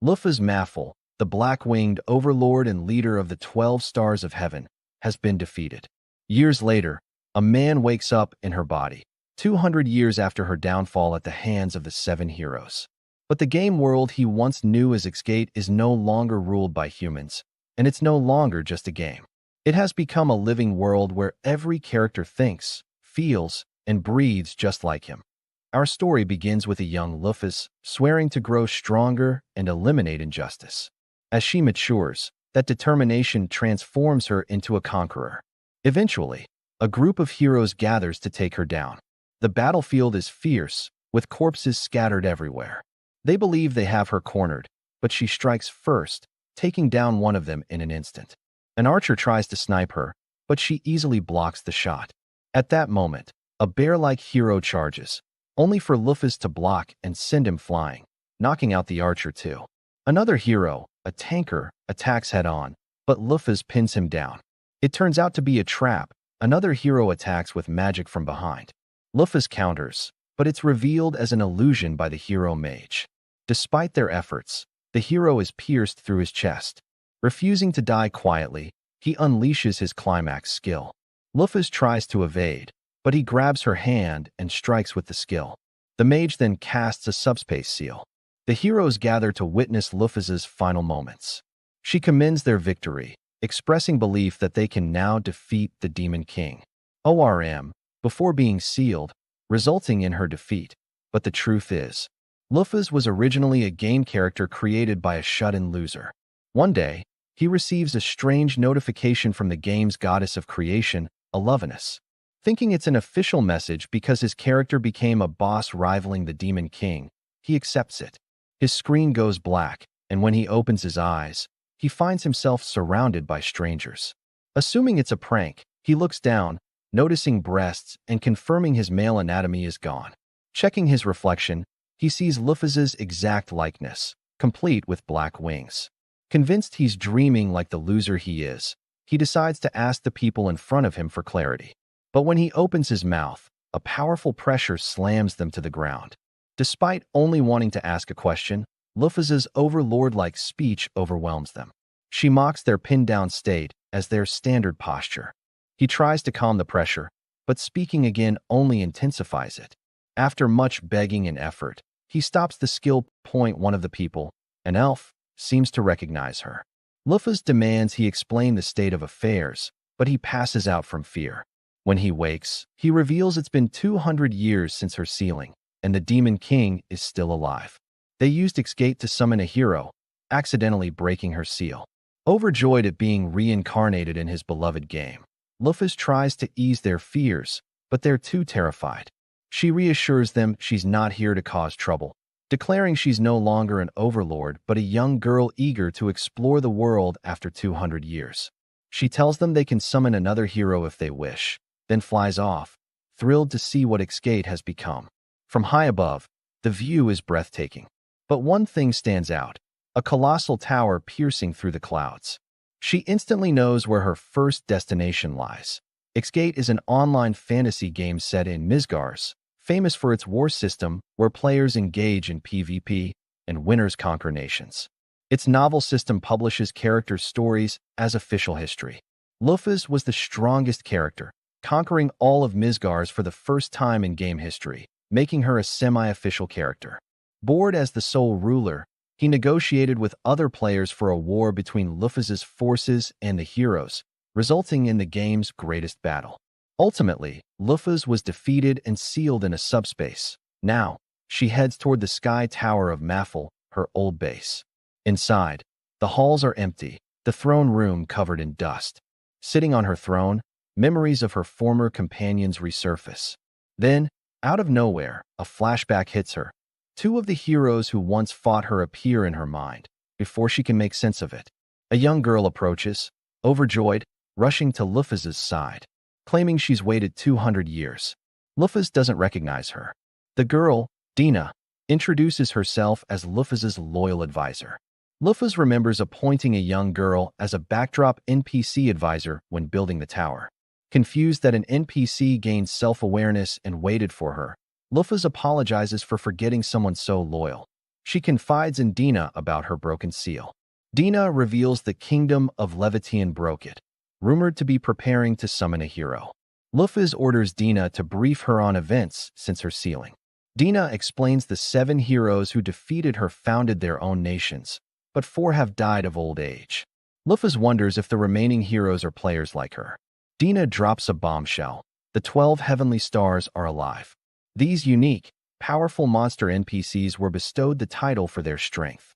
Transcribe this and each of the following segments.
Lufa's Mafel, the black-winged overlord and leader of the 12 stars of heaven, has been defeated. Years later, a man wakes up in her body, 200 years after her downfall at the hands of the 7 heroes. But the game world he once knew as Xgate is no longer ruled by humans, and it's no longer just a game. It has become a living world where every character thinks, feels, and breathes just like him. Our story begins with a young Lufus swearing to grow stronger and eliminate injustice. As she matures, that determination transforms her into a conqueror. Eventually, a group of heroes gathers to take her down. The battlefield is fierce, with corpses scattered everywhere. They believe they have her cornered, but she strikes first, taking down one of them in an instant. An archer tries to snipe her, but she easily blocks the shot. At that moment, a bear-like hero charges, only for Lufus to block and send him flying, knocking out the archer too. Another hero, a tanker, attacks head-on, but Lufus pins him down. It turns out to be a trap. Another hero attacks with magic from behind. Lufus counters, but it's revealed as an illusion by the hero mage. Despite their efforts, the hero is pierced through his chest. Refusing to die quietly, he unleashes his climax skill. Lufus tries to evade, but he grabs her hand and strikes with the skill. The mage then casts a subspace seal. The heroes gather to witness Lufus's final moments. She commends their victory, expressing belief that they can now defeat the Demon King. ORM, before being sealed, resulting in her defeat. But the truth is, Lufus was originally a game character created by a shut-in loser. One day, he receives a strange notification from the game's goddess of creation, Alovenus. Thinking it's an official message because his character became a boss rivaling the Demon King, he accepts it. His screen goes black, and when he opens his eyes, he finds himself surrounded by strangers. Assuming it's a prank, he looks down, noticing breasts and confirming his male anatomy is gone. Checking his reflection, he sees Lufus's exact likeness, complete with black wings. Convinced he's dreaming like the loser he is, he decides to ask the people in front of him for clarity. But when he opens his mouth, a powerful pressure slams them to the ground. Despite only wanting to ask a question, Lufus's overlord-like speech overwhelms them. She mocks their pinned-down state as their standard posture. He tries to calm the pressure, but speaking again only intensifies it. After much begging and effort, he stops the skill point. One of the people, an elf, seems to recognize her. Lufus demands he explain the state of affairs, but he passes out from fear. When he wakes, he reveals it's been 200 years since her sealing, and the Demon King is still alive. They used Xgate to summon a hero, accidentally breaking her seal. Overjoyed at being reincarnated in his beloved game, Lufus tries to ease their fears, but they're too terrified. She reassures them she's not here to cause trouble, declaring she's no longer an overlord but a young girl eager to explore the world after 200 years. She tells them they can summon another hero if they wish, then flies off, thrilled to see what Xgate has become. From high above, the view is breathtaking. But one thing stands out, a colossal tower piercing through the clouds. She instantly knows where her first destination lies. Xgate is an online fantasy game set in Midgars, famous for its war system where players engage in PvP and winners conquer nations. Its novel system publishes characters' stories as official history. Lufus was the strongest character, conquering all of Midgars for the first time in game history, making her a semi-official character. Bored as the sole ruler, he negotiated with other players for a war between Lufus's forces and the heroes, resulting in the game's greatest battle. Ultimately, Lufus was defeated and sealed in a subspace. Now, she heads toward the Sky Tower of Mafel, her old base. Inside, the halls are empty, the throne room covered in dust. Sitting on her throne, memories of her former companions resurface. Then, out of nowhere, a flashback hits her. Two of the heroes who once fought her appear in her mind, before she can make sense of it. A young girl approaches, overjoyed, rushing to Lufus's side, claiming she's waited 200 years. Lufus doesn't recognize her. The girl, Dina, introduces herself as Lufus's loyal advisor. Lufus remembers appointing a young girl as a backdrop NPC advisor when building the tower. Confused that an NPC gained self-awareness and waited for her, Lufus apologizes for forgetting someone so loyal. She confides in Dina about her broken seal. Dina reveals the kingdom of Levitian broke it, rumored to be preparing to summon a hero. Lufus orders Dina to brief her on events since her sealing. Dina explains the 7 heroes who defeated her founded their own nations, but 4 have died of old age. Lufus wonders if the remaining heroes are players like her. Dina drops a bombshell. The 12 heavenly stars are alive. These unique, powerful monster NPCs were bestowed the title for their strength.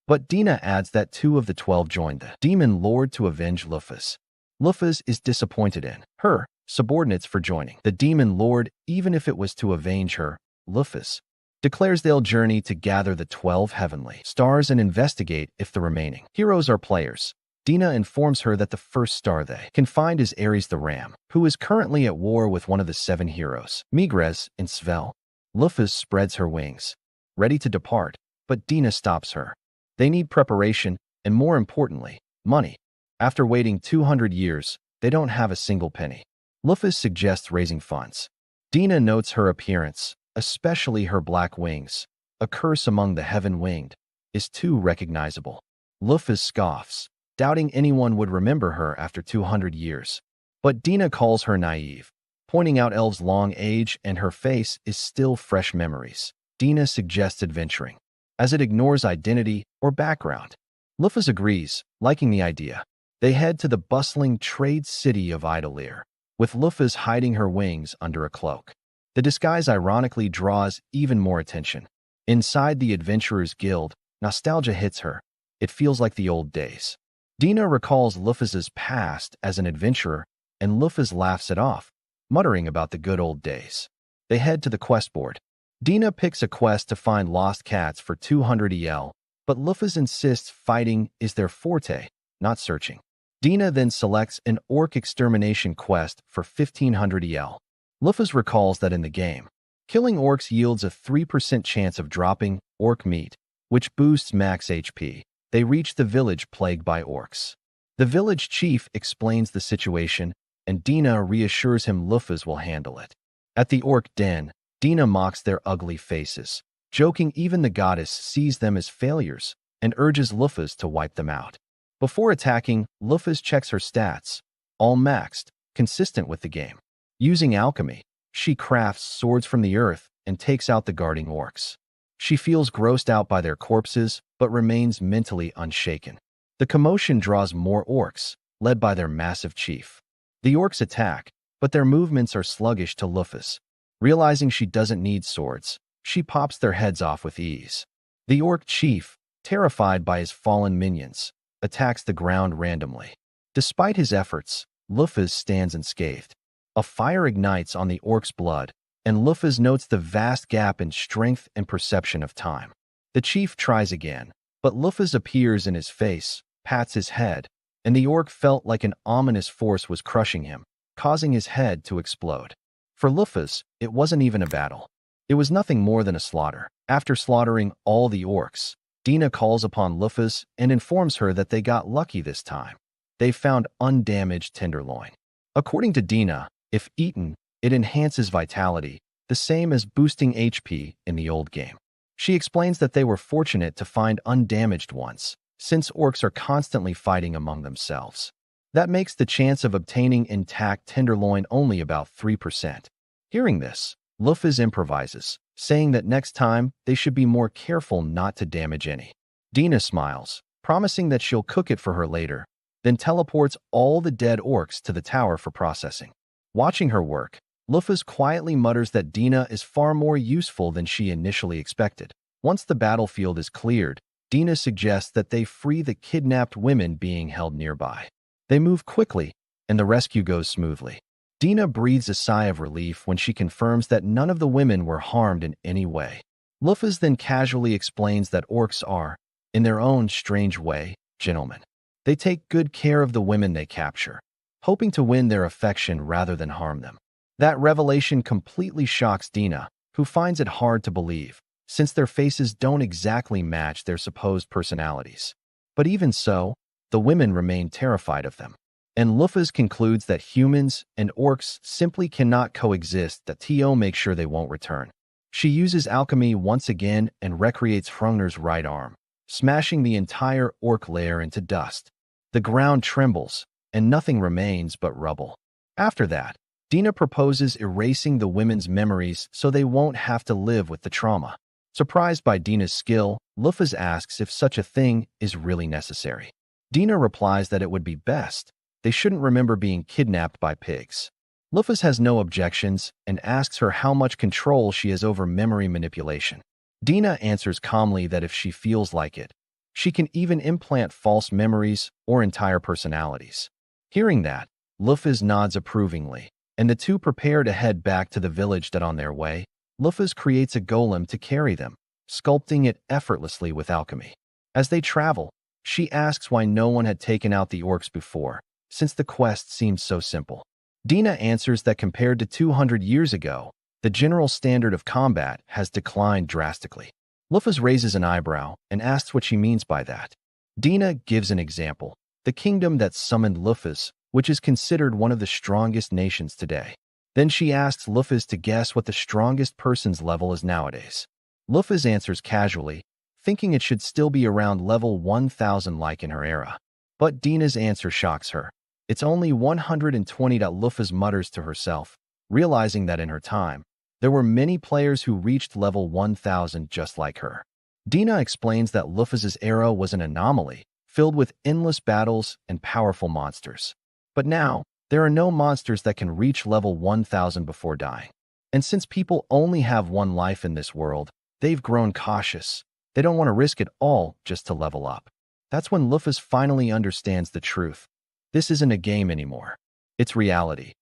But Dina adds that 2 of the 12 joined the Demon Lord to avenge Lufus. Lufus is disappointed in her subordinates for joining the Demon Lord, even if it was to avenge her. Lufus declares they'll journey to gather the 12 heavenly stars and investigate if the remaining heroes are players. Dina informs her that the first star they can find is Ares the Ram, who is currently at war with one of the 7 heroes, Migres and Svel. Lufus spreads her wings, ready to depart, but Dina stops her. They need preparation and, more importantly, money. After waiting 200 years, they don't have a single penny. Lufus suggests raising funds. Dina notes her appearance, especially her black wings. A curse among the heaven-winged is too recognizable. Lufus scoffs, doubting anyone would remember her after 200 years. But Dina calls her naive, pointing out Elve's long age and her face is still fresh memories. Dina suggests adventuring, as it ignores identity or background. Lufus agrees, liking the idea. They head to the bustling trade city of Idalir, with Lufus hiding her wings under a cloak. The disguise ironically draws even more attention. Inside the Adventurers Guild, nostalgia hits her. It feels like the old days. Dina recalls Lufus's past as an adventurer, and Lufus laughs it off, muttering about the good old days. They head to the quest board. Dina picks a quest to find lost cats for 200 EL, but Lufus insists fighting is their forte, not searching. Dina then selects an orc extermination quest for 1500 EL. Lufus recalls that in the game, killing orcs yields a 3% chance of dropping orc meat, which boosts max HP. They reach the village plagued by orcs. The village chief explains the situation, and Dina reassures him Lufus will handle it. At the orc den, Dina mocks their ugly faces, joking even the goddess sees them as failures and urges Lufus to wipe them out. Before attacking, Lufus checks her stats, all maxed, consistent with the game. Using alchemy, she crafts swords from the earth and takes out the guarding orcs. She feels grossed out by their corpses, but remains mentally unshaken. The commotion draws more orcs, led by their massive chief. The orcs attack, but their movements are sluggish to Lufus. Realizing she doesn't need swords, she pops their heads off with ease. The orc chief, terrified by his fallen minions, attacks the ground randomly. Despite his efforts, Lufus stands unscathed. A fire ignites on the orc's blood, and Lufus notes the vast gap in strength and perception of time. The chief tries again, but Lufus appears in his face, pats his head, and the orc felt like an ominous force was crushing him, causing his head to explode. For Lufus, it wasn't even a battle. It was nothing more than a slaughter. After slaughtering all the orcs, Dina calls upon Lufus and informs her that they got lucky this time. They found undamaged tenderloin. According to Dina, if eaten, it enhances vitality, the same as boosting HP in the old game. She explains that they were fortunate to find undamaged ones, since orcs are constantly fighting among themselves. That makes the chance of obtaining intact tenderloin only about 3%. Hearing this, Lufus improvises, saying that next time they should be more careful not to damage any. Dina smiles, promising that she'll cook it for her later, then teleports all the dead orcs to the tower for processing. Watching her work, Lufus quietly mutters that Dina is far more useful than she initially expected. Once the battlefield is cleared, Dina suggests that they free the kidnapped women being held nearby. They move quickly, and the rescue goes smoothly. Dina breathes a sigh of relief when she confirms that none of the women were harmed in any way. Lufus then casually explains that orcs are, in their own strange way, gentlemen. They take good care of the women they capture, hoping to win their affection rather than harm them. That revelation completely shocks Dina, who finds it hard to believe, since their faces don't exactly match their supposed personalities. But even so, the women remain terrified of them. And Lufus concludes that humans and orcs simply cannot coexist, that To makes sure they won't return. She uses alchemy once again and recreates Hrungnir's right arm, smashing the entire orc lair into dust. The ground trembles, and nothing remains but rubble. After that, Dina proposes erasing the women's memories so they won't have to live with the trauma. Surprised by Dina's skill, Lufas asks if such a thing is really necessary. Dina replies that it would be best. They shouldn't remember being kidnapped by pigs. Lufas has no objections and asks her how much control she has over memory manipulation. Dina answers calmly that if she feels like it, she can even implant false memories or entire personalities. Hearing that, Lufas nods approvingly, and the two prepare to head back to the village. That on their way, Lufas creates a golem to carry them, sculpting it effortlessly with alchemy. As they travel, she asks why no one had taken out the orcs before, since the quest seemed so simple. Dina answers that compared to 200 years ago, the general standard of combat has declined drastically. Lufas raises an eyebrow and asks what she means by that. Dina gives an example: the kingdom that summoned Lufas, which is considered one of the strongest nations today. Then she asks Lufas to guess what the strongest person's level is nowadays. Lufas answers casually, thinking it should still be around level 1000 like in her era. But Dina's answer shocks her. It's only 120. Lufas mutters to herself, realizing that in her time, there were many players who reached level 1000 just like her. Dina explains that Lufas's era was an anomaly, filled with endless battles and powerful monsters. But now, there are no monsters that can reach level 1000 before dying. And since people only have one life in this world, they've grown cautious. They don't want to risk it all just to level up. That's when Lufas finally understands the truth. This isn't a game anymore. It's reality.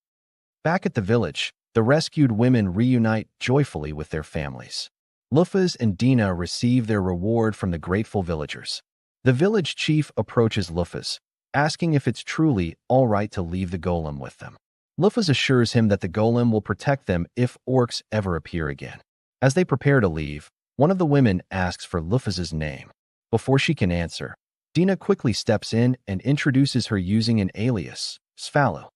Back at the village, the rescued women reunite joyfully with their families. Lufas and Dina receive their reward from the grateful villagers. The village chief approaches Lufas, asking if it's truly all right to leave the golem with them. Lufas assures him that the golem will protect them if orcs ever appear again. As they prepare to leave, one of the women asks for Lufas's name. Before she can answer, Dina quickly steps in and introduces her using an alias, Svalu.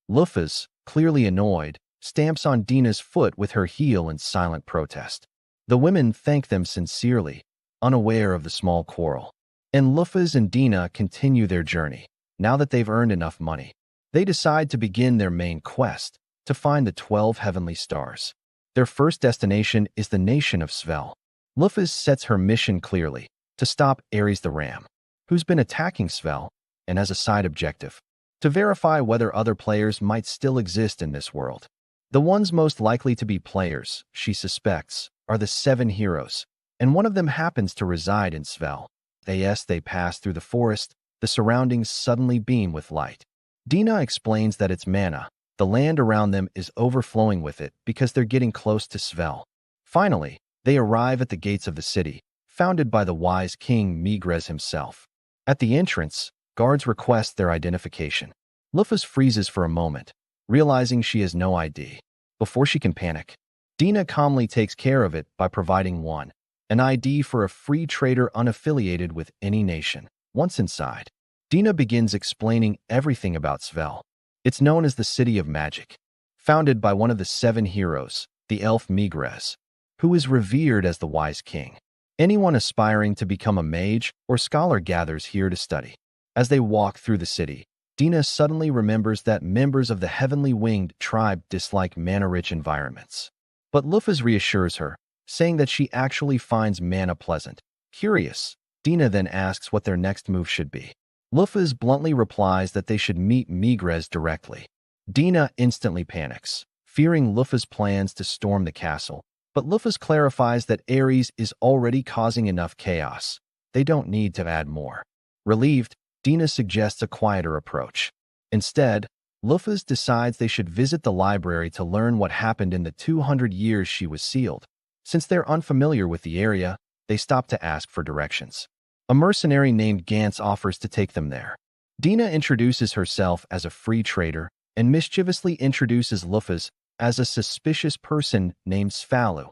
Lufas, clearly annoyed, stamps on Dina's foot with her heel in silent protest. The women thank them sincerely, unaware of the small quarrel. And Lufas and Dina continue their journey. Now that they've earned enough money, they decide to begin their main quest, to find the 12 heavenly stars. Their first destination is the nation of Svel. Lufas sets her mission clearly, to stop Ares the Ram, who's been attacking Svel, and as a side objective, to verify whether other players might still exist in this world. The ones most likely to be players, she suspects, are the 7 heroes, and one of them happens to reside in Svel. As they pass through the forest, the surroundings suddenly beam with light. Dina explains that it's mana. The land around them is overflowing with it because they're getting close to Svel. Finally, they arrive at the gates of the city, founded by the wise king Migres himself. At the entrance, guards request their identification. Lufas freezes for a moment, realizing she has no ID. Before she can panic, Dina calmly takes care of it by providing one, an ID for a free trader unaffiliated with any nation. Once inside, Dina begins explaining everything about Svel. It's known as the City of Magic, founded by one of the 7 heroes, the elf Migres, who is revered as the wise king. Anyone aspiring to become a mage or scholar gathers here to study. As they walk through the city, Dina suddenly remembers that members of the Heavenly Winged tribe dislike mana-rich environments. But Lufas reassures her, saying that she actually finds mana pleasant. Curious, Dina then asks what their next move should be. Lufas bluntly replies that they should meet Migres directly. Dina instantly panics, fearing Lufas' plans to storm the castle, but Lufas clarifies that Ares is already causing enough chaos. They don't need to add more. Relieved, Dina suggests a quieter approach. Instead, Lufas decides they should visit the library to learn what happened in the 200 years she was sealed. Since they're unfamiliar with the area, they stop to ask for directions. A mercenary named Gantz offers to take them there. Dina introduces herself as a free trader and mischievously introduces Lufas as a suspicious person named Svalu,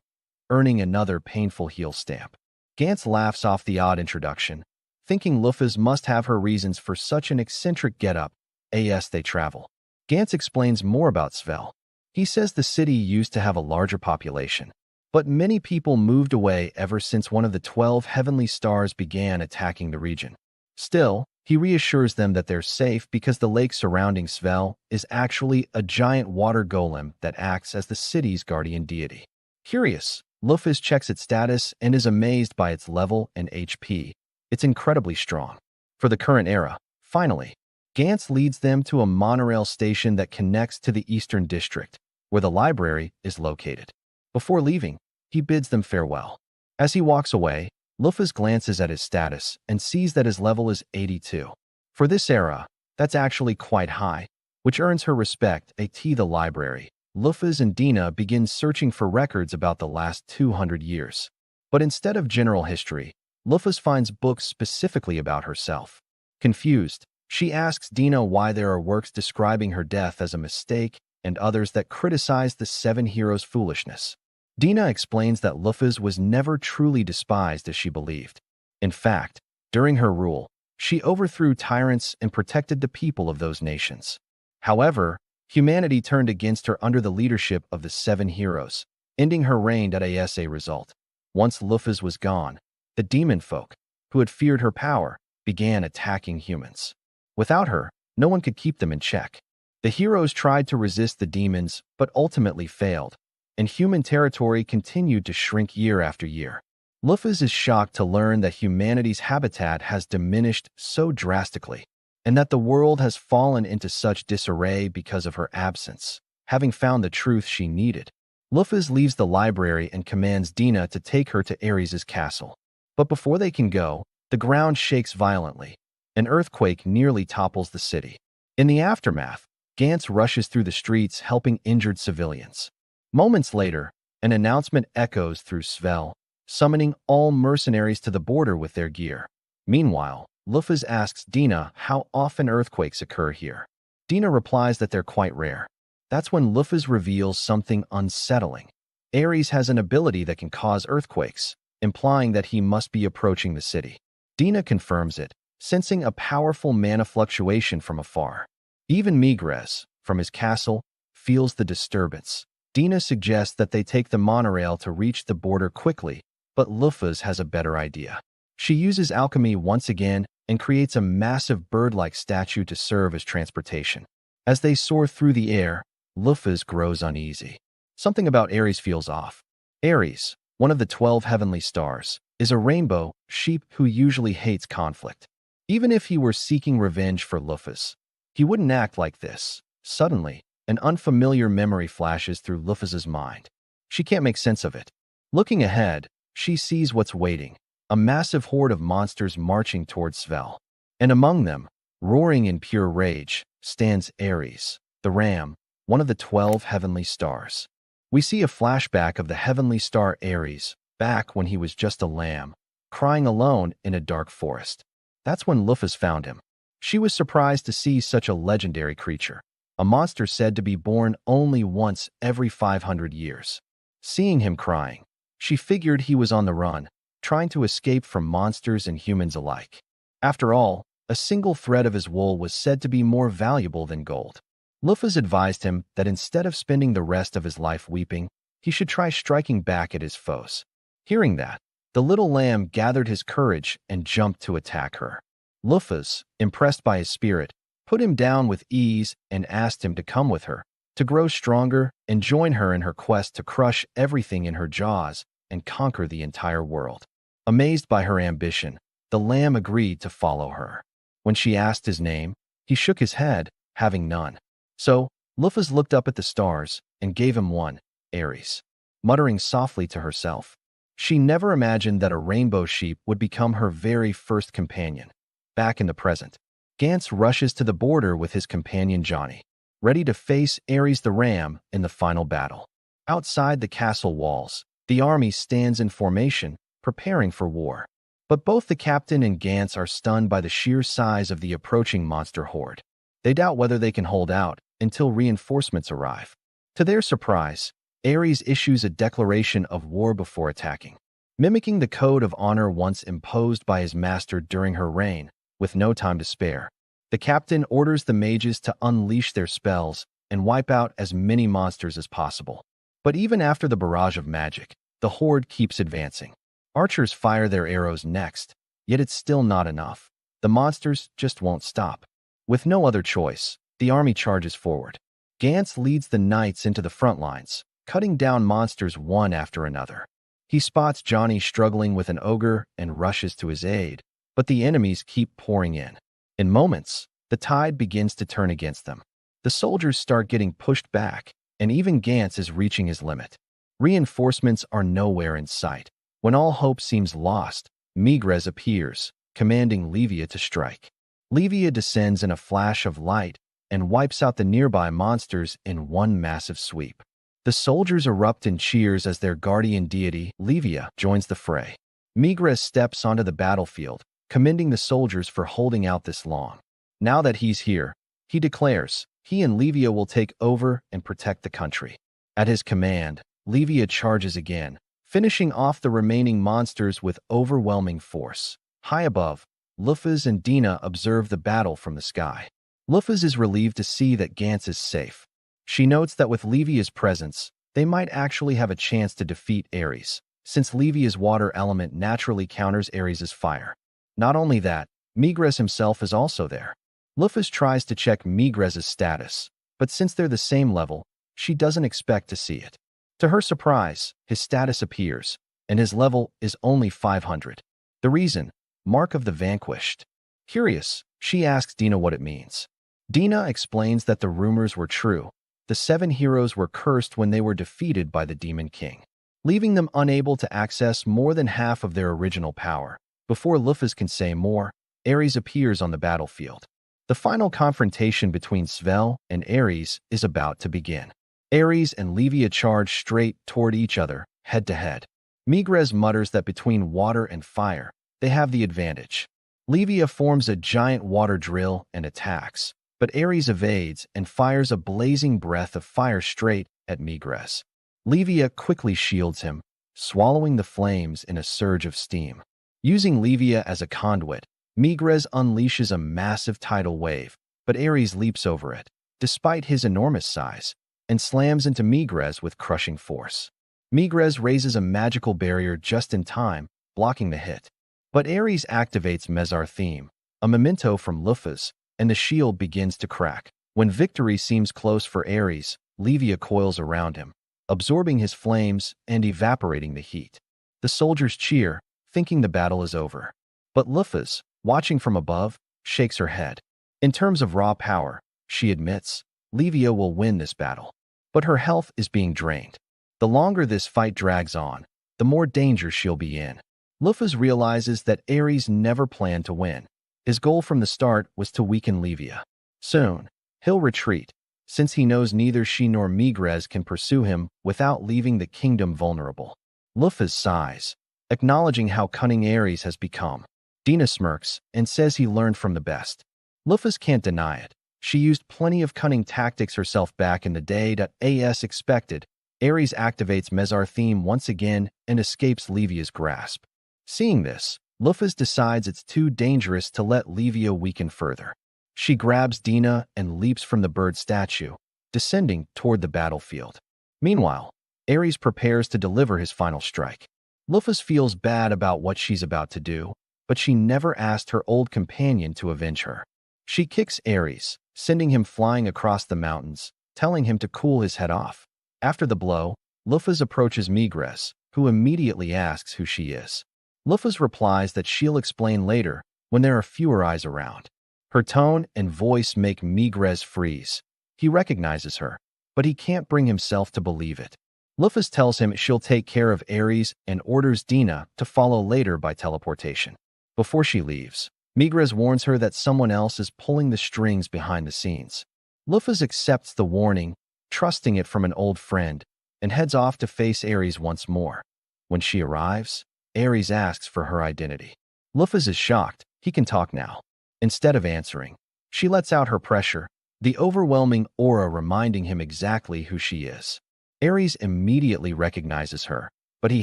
earning another painful heel stamp. Gantz laughs off the odd introduction, thinking Lufas must have her reasons for such an eccentric getup. As they travel, Gantz explains more about Svel. He says the city used to have a larger population, But many people moved away ever since one of the 12 heavenly stars began attacking the region. Still, he reassures them that they're safe because the lake surrounding Svel is actually a giant water golem that acts as the city's guardian deity. Curious, Lufus checks its status and is amazed by its level and HP. It's incredibly strong. For the current era, finally, Gantz leads them to a monorail station that connects to the Eastern District, where the library is located. Before leaving, he bids them farewell. As he walks away, Lufus glances at his status and sees that his level is 82. For this era, that's actually quite high, which earns her respect at the library. Lufus and Dina begin searching for records about the last 200 years. But instead of general history, Lufus finds books specifically about herself. Confused, she asks Dina why there are works describing her death as a mistake and others that criticize the seven heroes' foolishness. Dina explains that Lufus was never truly despised as she believed. In fact, during her rule, she overthrew tyrants and protected the people of those nations. However, humanity turned against her under the leadership of the seven heroes, ending her reign as a result. Once Lufus was gone, the demon folk, who had feared her power, began attacking humans. Without her, no one could keep them in check. The heroes tried to resist the demons, but ultimately failed, and human territory continued to shrink year after year. Lufus is shocked to learn that humanity's habitat has diminished so drastically, and that the world has fallen into such disarray because of her absence. Having found the truth she needed, Lufus leaves the library and commands Dina to take her to Ares' castle. But before they can go, the ground shakes violently. An earthquake nearly topples the city. In the aftermath, Gantz rushes through the streets helping injured civilians. Moments later, an announcement echoes through Svel, summoning all mercenaries to the border with their gear. Meanwhile, Lufus asks Dina how often earthquakes occur here. Dina replies that they're quite rare. That's when Lufus reveals something unsettling. Ares has an ability that can cause earthquakes, implying that he must be approaching the city. Dina confirms it, sensing a powerful mana fluctuation from afar. Even Migres, from his castle, feels the disturbance. Dina suggests that they take the monorail to reach the border quickly, but Lufus has a better idea. She uses alchemy once again and creates a massive bird-like statue to serve as transportation. As they soar through the air, Lufus grows uneasy. Something about Ares feels off. Ares, one of the 12 heavenly stars, is a rainbow sheep who usually hates conflict. Even if he were seeking revenge for Lufus, he wouldn't act like this. Suddenly, an unfamiliar memory flashes through Lufus's mind. She can't make sense of it. Looking ahead, she sees what's waiting, a massive horde of monsters marching towards Svel. And among them, roaring in pure rage, stands Ares, the ram, one of the 12 heavenly stars. We see a flashback of the heavenly star Ares, back when he was just a lamb, crying alone in a dark forest. That's when Lufus found him. She was surprised to see such a legendary creature, a monster said to be born only once every 500 years. Seeing him crying, she figured he was on the run, trying to escape from monsters and humans alike. After all, a single thread of his wool was said to be more valuable than gold. Lufus advised him that instead of spending the rest of his life weeping, he should try striking back at his foes. Hearing that, the little lamb gathered his courage and jumped to attack her. Lufus, impressed by his spirit, put him down with ease and asked him to come with her, to grow stronger and join her in her quest to crush everything in her jaws and conquer the entire world. Amazed by her ambition, the lamb agreed to follow her. When she asked his name, he shook his head, having none. So, Lufus looked up at the stars and gave him one, Ares. Muttering softly to herself, she never imagined that a rainbow sheep would become her very first companion. Back in the present, Gantz rushes to the border with his companion Johnny, ready to face Ares the ram in the final battle. Outside the castle walls, the army stands in formation, preparing for war. But both the captain and Gantz are stunned by the sheer size of the approaching monster horde. They doubt whether they can hold out until reinforcements arrive. To their surprise, Ares issues a declaration of war before attacking. Mimicking the code of honor once imposed by his master during her reign, with no time to spare, the captain orders the mages to unleash their spells and wipe out as many monsters as possible. But even after the barrage of magic, The horde keeps advancing. Archers fire their arrows next, yet it's still not enough. The monsters just won't stop. With no other choice, the army charges forward. Gantz leads the knights into the front lines, cutting down monsters one after another. He spots Johnny struggling with an ogre and rushes to his aid, but the enemies keep pouring in. In moments, the tide begins to turn against them. The soldiers start getting pushed back, and even Gantz is reaching his limit. Reinforcements are nowhere in sight. When all hope seems lost, Migres appears, commanding Livia to strike. Livia descends in a flash of light and wipes out the nearby monsters in one massive sweep. The soldiers erupt in cheers as their guardian deity, Livia, joins the fray. Migres steps onto the battlefield, commending the soldiers for holding out this long. Now that he's here, he declares, he and Livia will take over and protect the country. At his command, Livia charges again, finishing off the remaining monsters with overwhelming force. High above, Lufas and Dina observe the battle from the sky. Lufas is relieved to see that Gantz is safe. She notes that with Livia's presence, they might actually have a chance to defeat Ares, since Livia's water element naturally counters Ares' fire. Not only that, Migres himself is also there. Lufas tries to check Migres' status, but since they're the same level, she doesn't expect to see it. To her surprise, his status appears, and his level is only 500. The reason? Mark of the Vanquished. Curious, she asks Dina what it means. Dina explains that the rumors were true. The 7 heroes were cursed when they were defeated by the Demon King, leaving them unable to access more than half of their original power. Before Lufas can say more, Ares appears on the battlefield. The final confrontation between Svel and Ares is about to begin. Ares and Livia charge straight toward each other, head to head. Migres mutters that between water and fire, they have the advantage. Livia forms a giant water drill and attacks, but Ares evades and fires a blazing breath of fire straight at Migres. Livia quickly shields him, swallowing the flames in a surge of steam. Using Livia as a conduit, Migres unleashes a massive tidal wave, but Ares leaps over it, despite his enormous size, and slams into Migres with crushing force. Migres raises a magical barrier just in time, blocking the hit. But Ares activates Mezartheme, a memento from Lufas, and the shield begins to crack. When victory seems close for Ares, Livia coils around him, absorbing his flames and evaporating the heat. The soldiers cheer, thinking the battle is over. But Lufas, watching from above, shakes her head. In terms of raw power, she admits, Livia will win this battle. But her health is being drained. The longer this fight drags on, the more danger she'll be in. Lufas realizes that Ares never planned to win. His goal from the start was to weaken Livia. Soon, he'll retreat, since he knows neither she nor Migres can pursue him without leaving the kingdom vulnerable. Lufas sighs, acknowledging how cunning Ares has become. Dina smirks and says he learned from the best. Lufas can't deny it. She used plenty of cunning tactics herself back in the day. As expected, Ares activates Mezartheme once again and escapes Livia's grasp. Seeing this, Lufas decides it's too dangerous to let Livia weaken further. She grabs Dina and leaps from the bird statue, descending toward the battlefield. Meanwhile, Ares prepares to deliver his final strike. Lufas feels bad about what she's about to do, but she never asked her old companion to avenge her. She kicks Ares, sending him flying across the mountains, telling him to cool his head off. After the blow, Lufas approaches Migres, who immediately asks who she is. Lufas replies that she'll explain later when there are fewer eyes around. Her tone and voice make Migres freeze. He recognizes her, but he can't bring himself to believe it. Lufas tells him she'll take care of Ares and orders Dina to follow later by teleportation. Before she leaves, Migres warns her that someone else is pulling the strings behind the scenes. Lufas accepts the warning, trusting it from an old friend, and heads off to face Ares once more. When she arrives, Ares asks for her identity. Lufas is shocked. He can talk now. Instead of answering, she lets out her pressure, the overwhelming aura reminding him exactly who she is. Ares immediately recognizes her, but he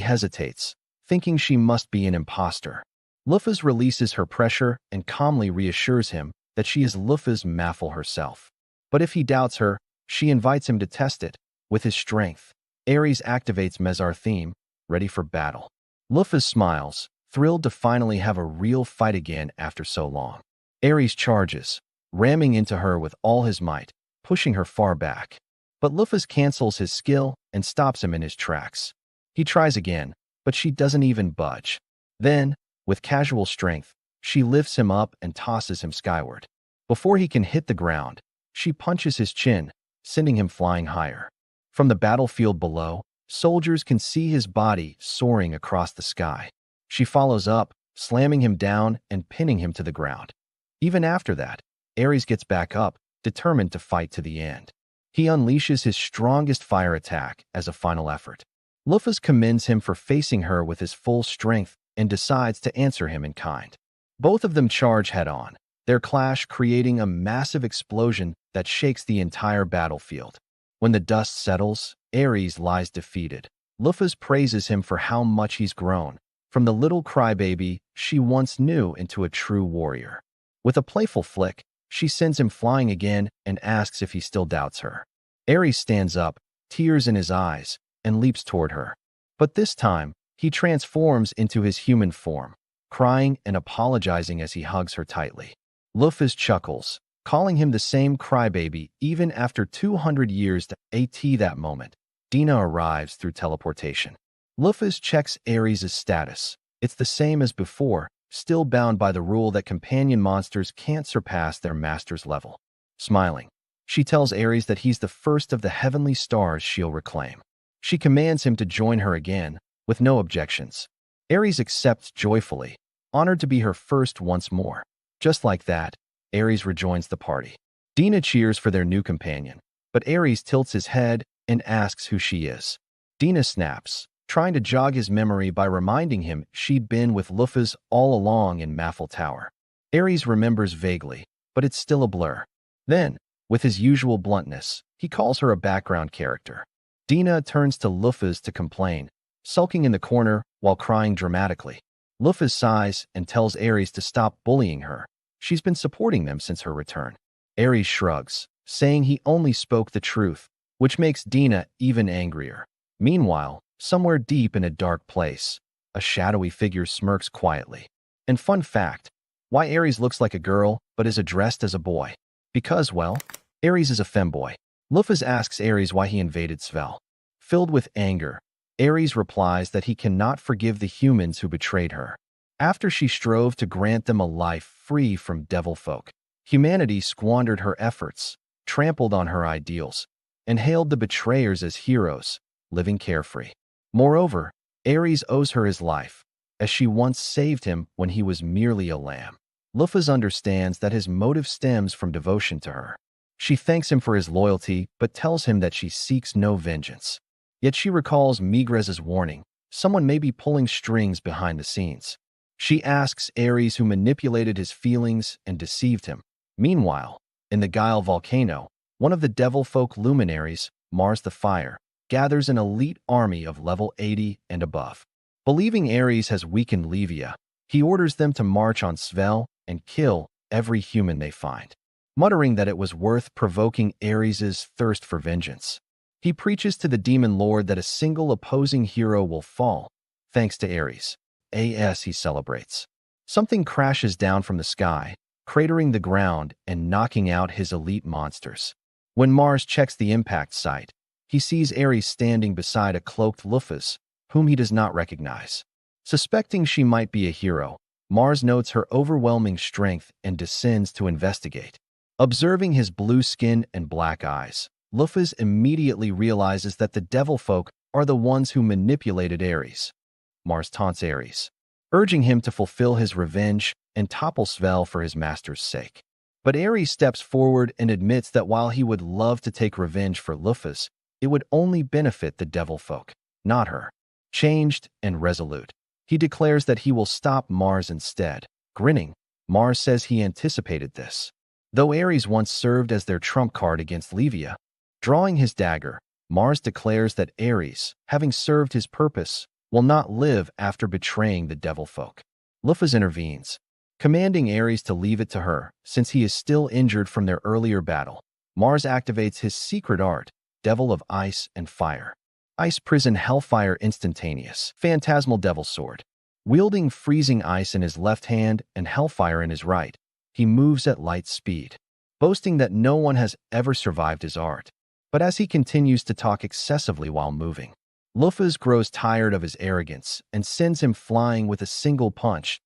hesitates, thinking she must be an imposter. Lufas releases her pressure and calmly reassures him that she is Lufas Maffel herself. But if he doubts her, she invites him to test it. With his strength, Ares activates Mezartheme, ready for battle. Luffy smiles, thrilled to finally have a real fight again after so long. Ares charges, ramming into her with all his might, pushing her far back. But Luffy cancels his skill and stops him in his tracks. He tries again, but she doesn't even budge. Then, with casual strength, she lifts him up and tosses him skyward. Before he can hit the ground, she punches his chin, sending him flying higher. From the battlefield below, soldiers can see his body soaring across the sky. She follows up, slamming him down and pinning him to the ground. Even after that, Ares gets back up, determined to fight to the end. He unleashes his strongest fire attack as a final effort. Luffy commends him for facing her with his full strength and decides to answer him in kind. Both of them charge head-on, their clash creating a massive explosion that shakes the entire battlefield. When the dust settles, Ares lies defeated. Luffy praises him for how much he's grown, from the little crybaby she once knew into a true warrior. With a playful flick, she sends him flying again and asks if he still doubts her. Ares stands up, tears in his eyes, and leaps toward her. But this time, he transforms into his human form, crying and apologizing as he hugs her tightly. Luffy chuckles, calling him the same crybaby even after 200 years. That moment, Dina arrives through teleportation. Luffy checks Ares' status. It's the same as before, still bound by the rule that companion monsters can't surpass their master's level. Smiling, she tells Ares that he's the first of the heavenly stars she'll reclaim. She commands him to join her again, with no objections. Ares accepts joyfully, honored to be her first once more. Just like that, Ares rejoins the party. Dina cheers for their new companion, but Ares tilts his head and asks who she is. Dina snaps, trying to jog his memory by reminding him she'd been with Luffy all along in Maffle Tower. Ares remembers vaguely, but it's still a blur. Then, with his usual bluntness, he calls her a background character. Dina turns to Luffy to complain, sulking in the corner while crying dramatically. Luffy sighs and tells Ares to stop bullying her. She's been supporting them since her return. Ares shrugs, saying he only spoke the truth, which makes Dina even angrier. Meanwhile, somewhere deep in a dark place, a shadowy figure smirks quietly. And fun fact, why Ares looks like a girl but is addressed as a boy? Because, well, Ares is a femboy. Luffy asks Ares why he invaded Svel. Filled with anger, Ares replies that he cannot forgive the humans who betrayed her. After she strove to grant them a life free from devil folk, humanity squandered her efforts, trampled on her ideals, and hailed the betrayers as heroes, living carefree. Moreover, Ares owes her his life, as she once saved him when he was merely a lamb. Luffy understands that his motive stems from devotion to her. She thanks him for his loyalty, but tells him that she seeks no vengeance. Yet she recalls Migres's warning, someone may be pulling strings behind the scenes. She asks Ares who manipulated his feelings and deceived him. Meanwhile, in the Guile volcano, one of the devil folk luminaries, Mars the Fire, gathers an elite army of level 80 and above. Believing Ares has weakened Levia, he orders them to march on Svel and kill every human they find, muttering that it was worth provoking Ares' thirst for vengeance. He preaches to the demon lord that a single opposing hero will fall, thanks to Ares. He celebrates. Something crashes down from the sky, cratering the ground and knocking out his elite monsters. When Mars checks the impact site, he sees Ares standing beside a cloaked Luffy, whom he does not recognize. Suspecting she might be a hero, Mars notes her overwhelming strength and descends to investigate. Observing his blue skin and black eyes, Luffy immediately realizes that the devil folk are the ones who manipulated Ares. Mars taunts Ares, urging him to fulfill his revenge and topple Svel for his master's sake. But Ares steps forward and admits that while he would love to take revenge for Luffy, it would only benefit the devil folk, not her. Changed and resolute, he declares that he will stop Mars instead. Grinning, Mars says he anticipated this. Though Ares once served as their trump card against Levia, drawing his dagger, Mars declares that Ares, having served his purpose, will not live after betraying the devil folk. Luffy intervenes, commanding Ares to leave it to her, since he is still injured from their earlier battle. Mars activates his secret art, Devil of Ice and Fire. Ice prison hellfire instantaneous. Phantasmal devil sword. Wielding freezing ice in his left hand and hellfire in his right, he moves at light speed, boasting that no one has ever survived his art. But as he continues to talk excessively while moving, Luffy grows tired of his arrogance and sends him flying with a single punch.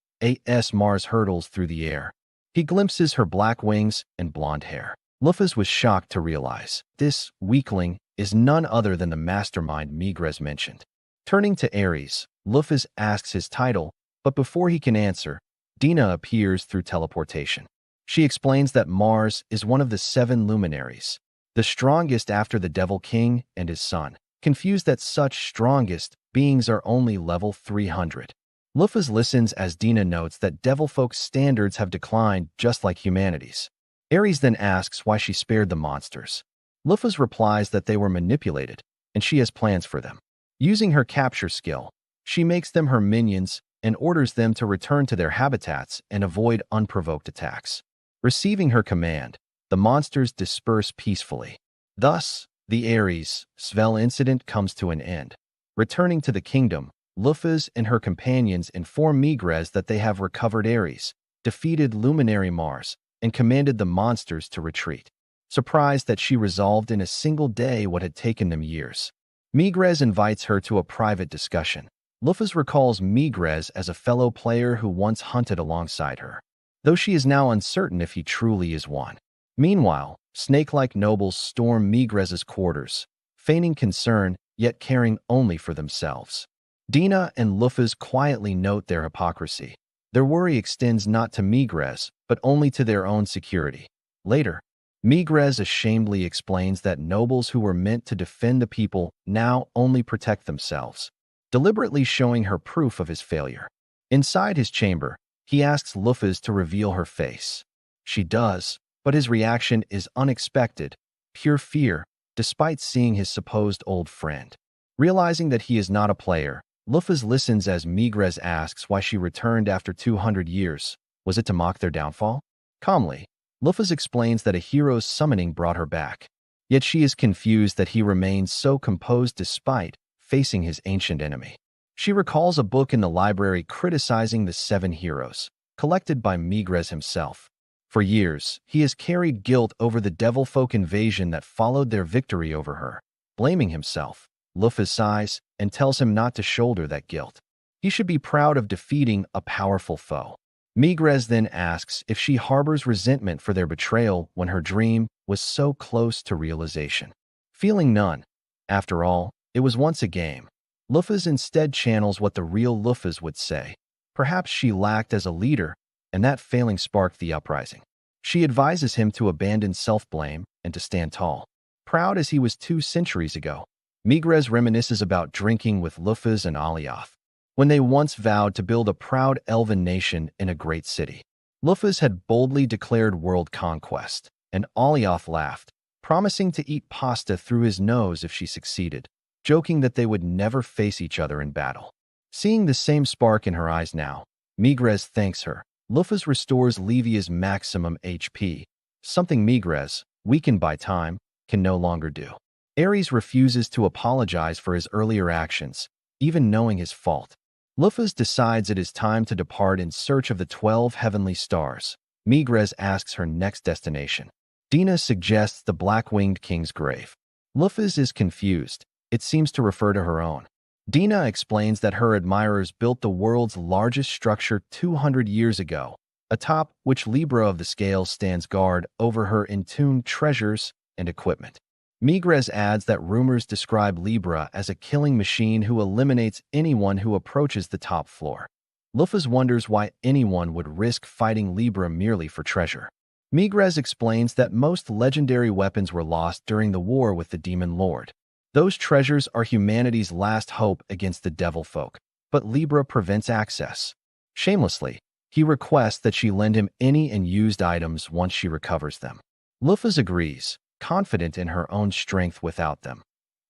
As Mars hurtles through the air, he glimpses her black wings and blonde hair. Luffy was shocked to realize this weakling is none other than the mastermind Migres mentioned. Turning to Ares, Luffy asks his title, but before he can answer, Dina appears through teleportation. She explains that Mars is one of the 7 luminaries, the strongest after the Devil King and his son. Confused that such strongest beings are only level 300. Luffy listens as Dina notes that devilfolk's standards have declined just like humanity's. Ares then asks why she spared the monsters. Luffy replies that they were manipulated, and she has plans for them. Using her capture skill, she makes them her minions and orders them to return to their habitats and avoid unprovoked attacks. Receiving her command, the monsters disperse peacefully. Thus, the Ares Svel incident comes to an end. Returning to the kingdom, Luffy and her companions inform Migres that they have recovered Ares, defeated Luminary Mars, and commanded the monsters to retreat. Surprised that she resolved in a single day what had taken them years, Migres invites her to a private discussion. Luffy recalls Migres as a fellow player who once hunted alongside her, though she is now uncertain if he truly is one. Meanwhile, snake-like nobles storm Migres' quarters, feigning concern yet caring only for themselves. Dina and Luffy quietly note their hypocrisy. Their worry extends not to Migres, but only to their own security. Later, Migres ashamedly explains that nobles who were meant to defend the people now only protect themselves, deliberately showing her proof of his failure. Inside his chamber, he asks Luffy to reveal her face. She does, but his reaction is unexpected, pure fear, despite seeing his supposed old friend. Realizing that he is not a player, Luffy listens as Migres asks why she returned after 200 years. Was it to mock their downfall? Calmly, Luffy explains that a hero's summoning brought her back. Yet she is confused that he remains so composed despite facing his ancient enemy. She recalls a book in the library criticizing the 7 heroes, collected by Migres himself. For years, he has carried guilt over the devilfolk invasion that followed their victory over her. Blaming himself, Luffy sighs and tells him not to shoulder that guilt. He should be proud of defeating a powerful foe. Migres then asks if she harbors resentment for their betrayal when her dream was so close to realization. Feeling none. After all, it was once a game. Luffy instead channels what the real Luffy would say. Perhaps she lacked as a leader, and that failing sparked the uprising. She advises him to abandon self-blame and to stand tall. Proud as he was 2 centuries ago, Migres reminisces about drinking with Luffy and Alioth, when they once vowed to build a proud elven nation in a great city. Luffy had boldly declared world conquest, and Alioth laughed, promising to eat pasta through his nose if she succeeded, joking that they would never face each other in battle. Seeing the same spark in her eyes now, Migres thanks her. Luffy restores Livia's maximum HP, something Migres, weakened by time, can no longer do. Ares refuses to apologize for his earlier actions, even knowing his fault. Luffy decides it is time to depart in search of the 12 heavenly stars. Migres asks her next destination. Dina suggests the Black-Winged King's grave. Luffy is confused. It seems to refer to her own. Dina explains that her admirers built the world's largest structure 200 years ago, atop which Libra of the Scales stands guard over her entombed treasures and equipment. Migres adds that rumors describe Libra as a killing machine who eliminates anyone who approaches the top floor. Luffy wonders why anyone would risk fighting Libra merely for treasure. Migres explains that most legendary weapons were lost during the war with the Demon Lord. Those treasures are humanity's last hope against the devil folk, but Libra prevents access. Shamelessly, he requests that she lend him any unused items once she recovers them. Luffy agrees, confident in her own strength without them.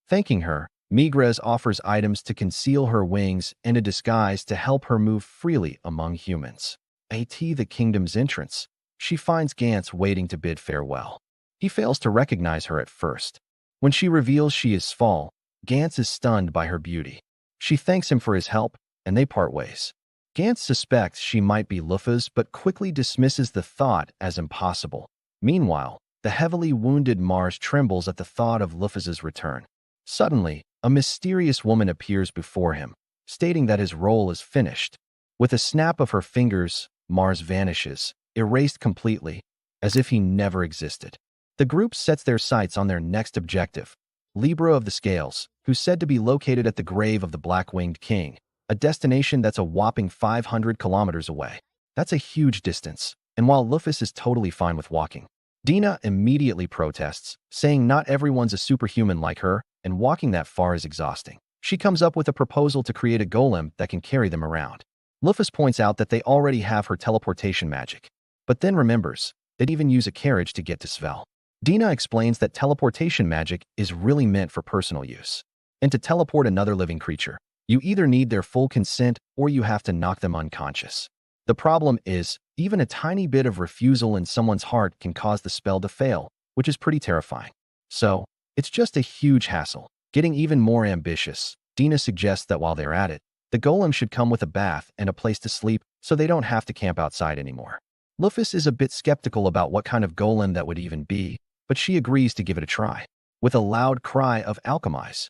Thanking her, Migres offers items to conceal her wings and a disguise to help her move freely among humans. At the kingdom's entrance, she finds Gantz waiting to bid farewell. He fails to recognize her at first. When she reveals she is Sval, Gantz is stunned by her beauty. She thanks him for his help, and they part ways. Gantz suspects she might be Lufa's but quickly dismisses the thought as impossible. Meanwhile, the heavily wounded Mars trembles at the thought of Lufa's return. Suddenly, a mysterious woman appears before him, stating that his role is finished. With a snap of her fingers, Mars vanishes, erased completely, as if he never existed. The group sets their sights on their next objective, Libra of the Scales, who's said to be located at the grave of the Black-Winged King, a destination that's a whopping 500 kilometers away. That's a huge distance, and while Lufus is totally fine with walking, Dina immediately protests, saying not everyone's a superhuman like her, and walking that far is exhausting. She comes up with a proposal to create a golem that can carry them around. Lufus points out that they already have her teleportation magic, but then remembers they'd even use a carriage to get to Svel. Dina explains that teleportation magic is really meant for personal use, and to teleport another living creature, you either need their full consent or you have to knock them unconscious. The problem is, even a tiny bit of refusal in someone's heart can cause the spell to fail, which is pretty terrifying. So, it's just a huge hassle. Getting even more ambitious, Dina suggests that while they're at it, the golem should come with a bath and a place to sleep so they don't have to camp outside anymore. Lufus is a bit skeptical about what kind of golem that would even be, but she agrees to give it a try. With a loud cry of alchemize,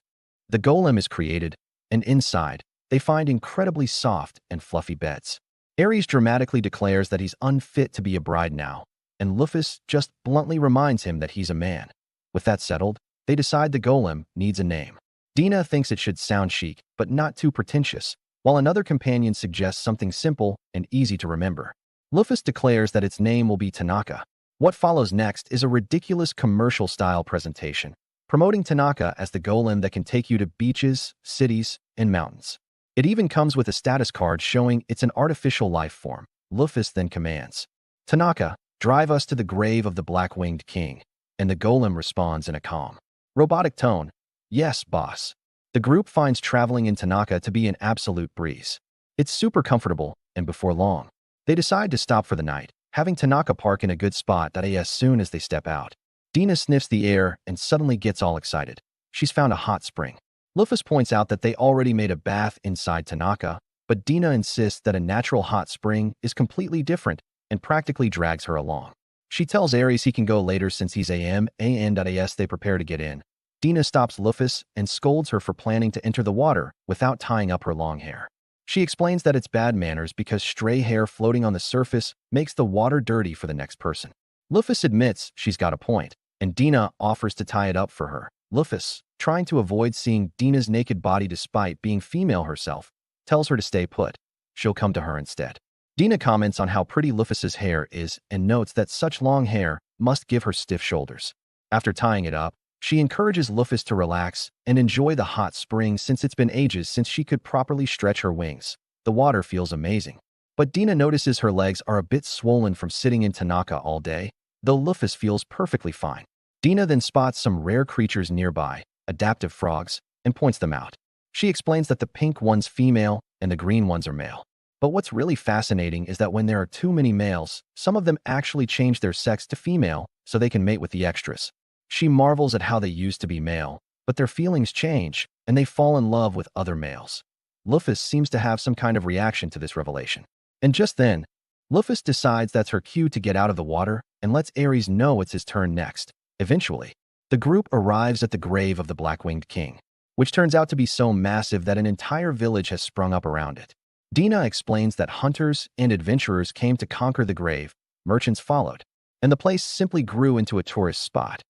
the golem is created, and inside, they find incredibly soft and fluffy beds. Ares dramatically declares that he's unfit to be a bride now, and Lufus just bluntly reminds him that he's a man. With that settled, they decide the golem needs a name. Dina thinks it should sound chic, but not too pretentious, while another companion suggests something simple and easy to remember. Lufus declares that its name will be Tanaka. What follows next is a ridiculous commercial-style presentation, promoting Tanaka as the golem that can take you to beaches, cities, and mountains. It even comes with a status card showing it's an artificial life form. Lufus then commands, "Tanaka, drive us to the grave of the Black-Winged King," and the golem responds in a calm, robotic tone, "Yes, boss." The group finds traveling in Tanaka to be an absolute breeze. It's super comfortable, and before long, they decide to stop for the night, having Tanaka park in a good spot as soon as they step out. Dina sniffs the air and suddenly gets all excited. She's found a hot spring. Lufus points out that they already made a bath inside Tanaka, but Dina insists that a natural hot spring is completely different and practically drags her along. She tells Ares he can go later since he's as they prepare to get in. Dina stops Lufus and scolds her for planning to enter the water without tying up her long hair. She explains that it's bad manners because stray hair floating on the surface makes the water dirty for the next person. Lufus admits she's got a point, and Dina offers to tie it up for her. Lufus, trying to avoid seeing Dina's naked body despite being female herself, tells her to stay put. She'll come to her instead. Dina comments on how pretty Lufus's hair is and notes that such long hair must give her stiff shoulders. After tying it up, she encourages Lufus to relax and enjoy the hot spring since it's been ages since she could properly stretch her wings. The water feels amazing. But Dina notices her legs are a bit swollen from sitting in Tanaka all day, though Lufus feels perfectly fine. Dina then spots some rare creatures nearby, adaptive frogs, and points them out. She explains that the pink one's female and the green ones are male. But what's really fascinating is that when there are too many males, some of them actually change their sex to female so they can mate with the extras. She marvels at how they used to be male, but their feelings change, and they fall in love with other males. Lufus seems to have some kind of reaction to this revelation. And just then, Lufus decides that's her cue to get out of the water and lets Ares know it's his turn next. Eventually, the group arrives at the grave of the Black-Winged King, which turns out to be so massive that an entire village has sprung up around it. Dina explains that hunters and adventurers came to conquer the grave, merchants followed, and the place simply grew into a tourist spot.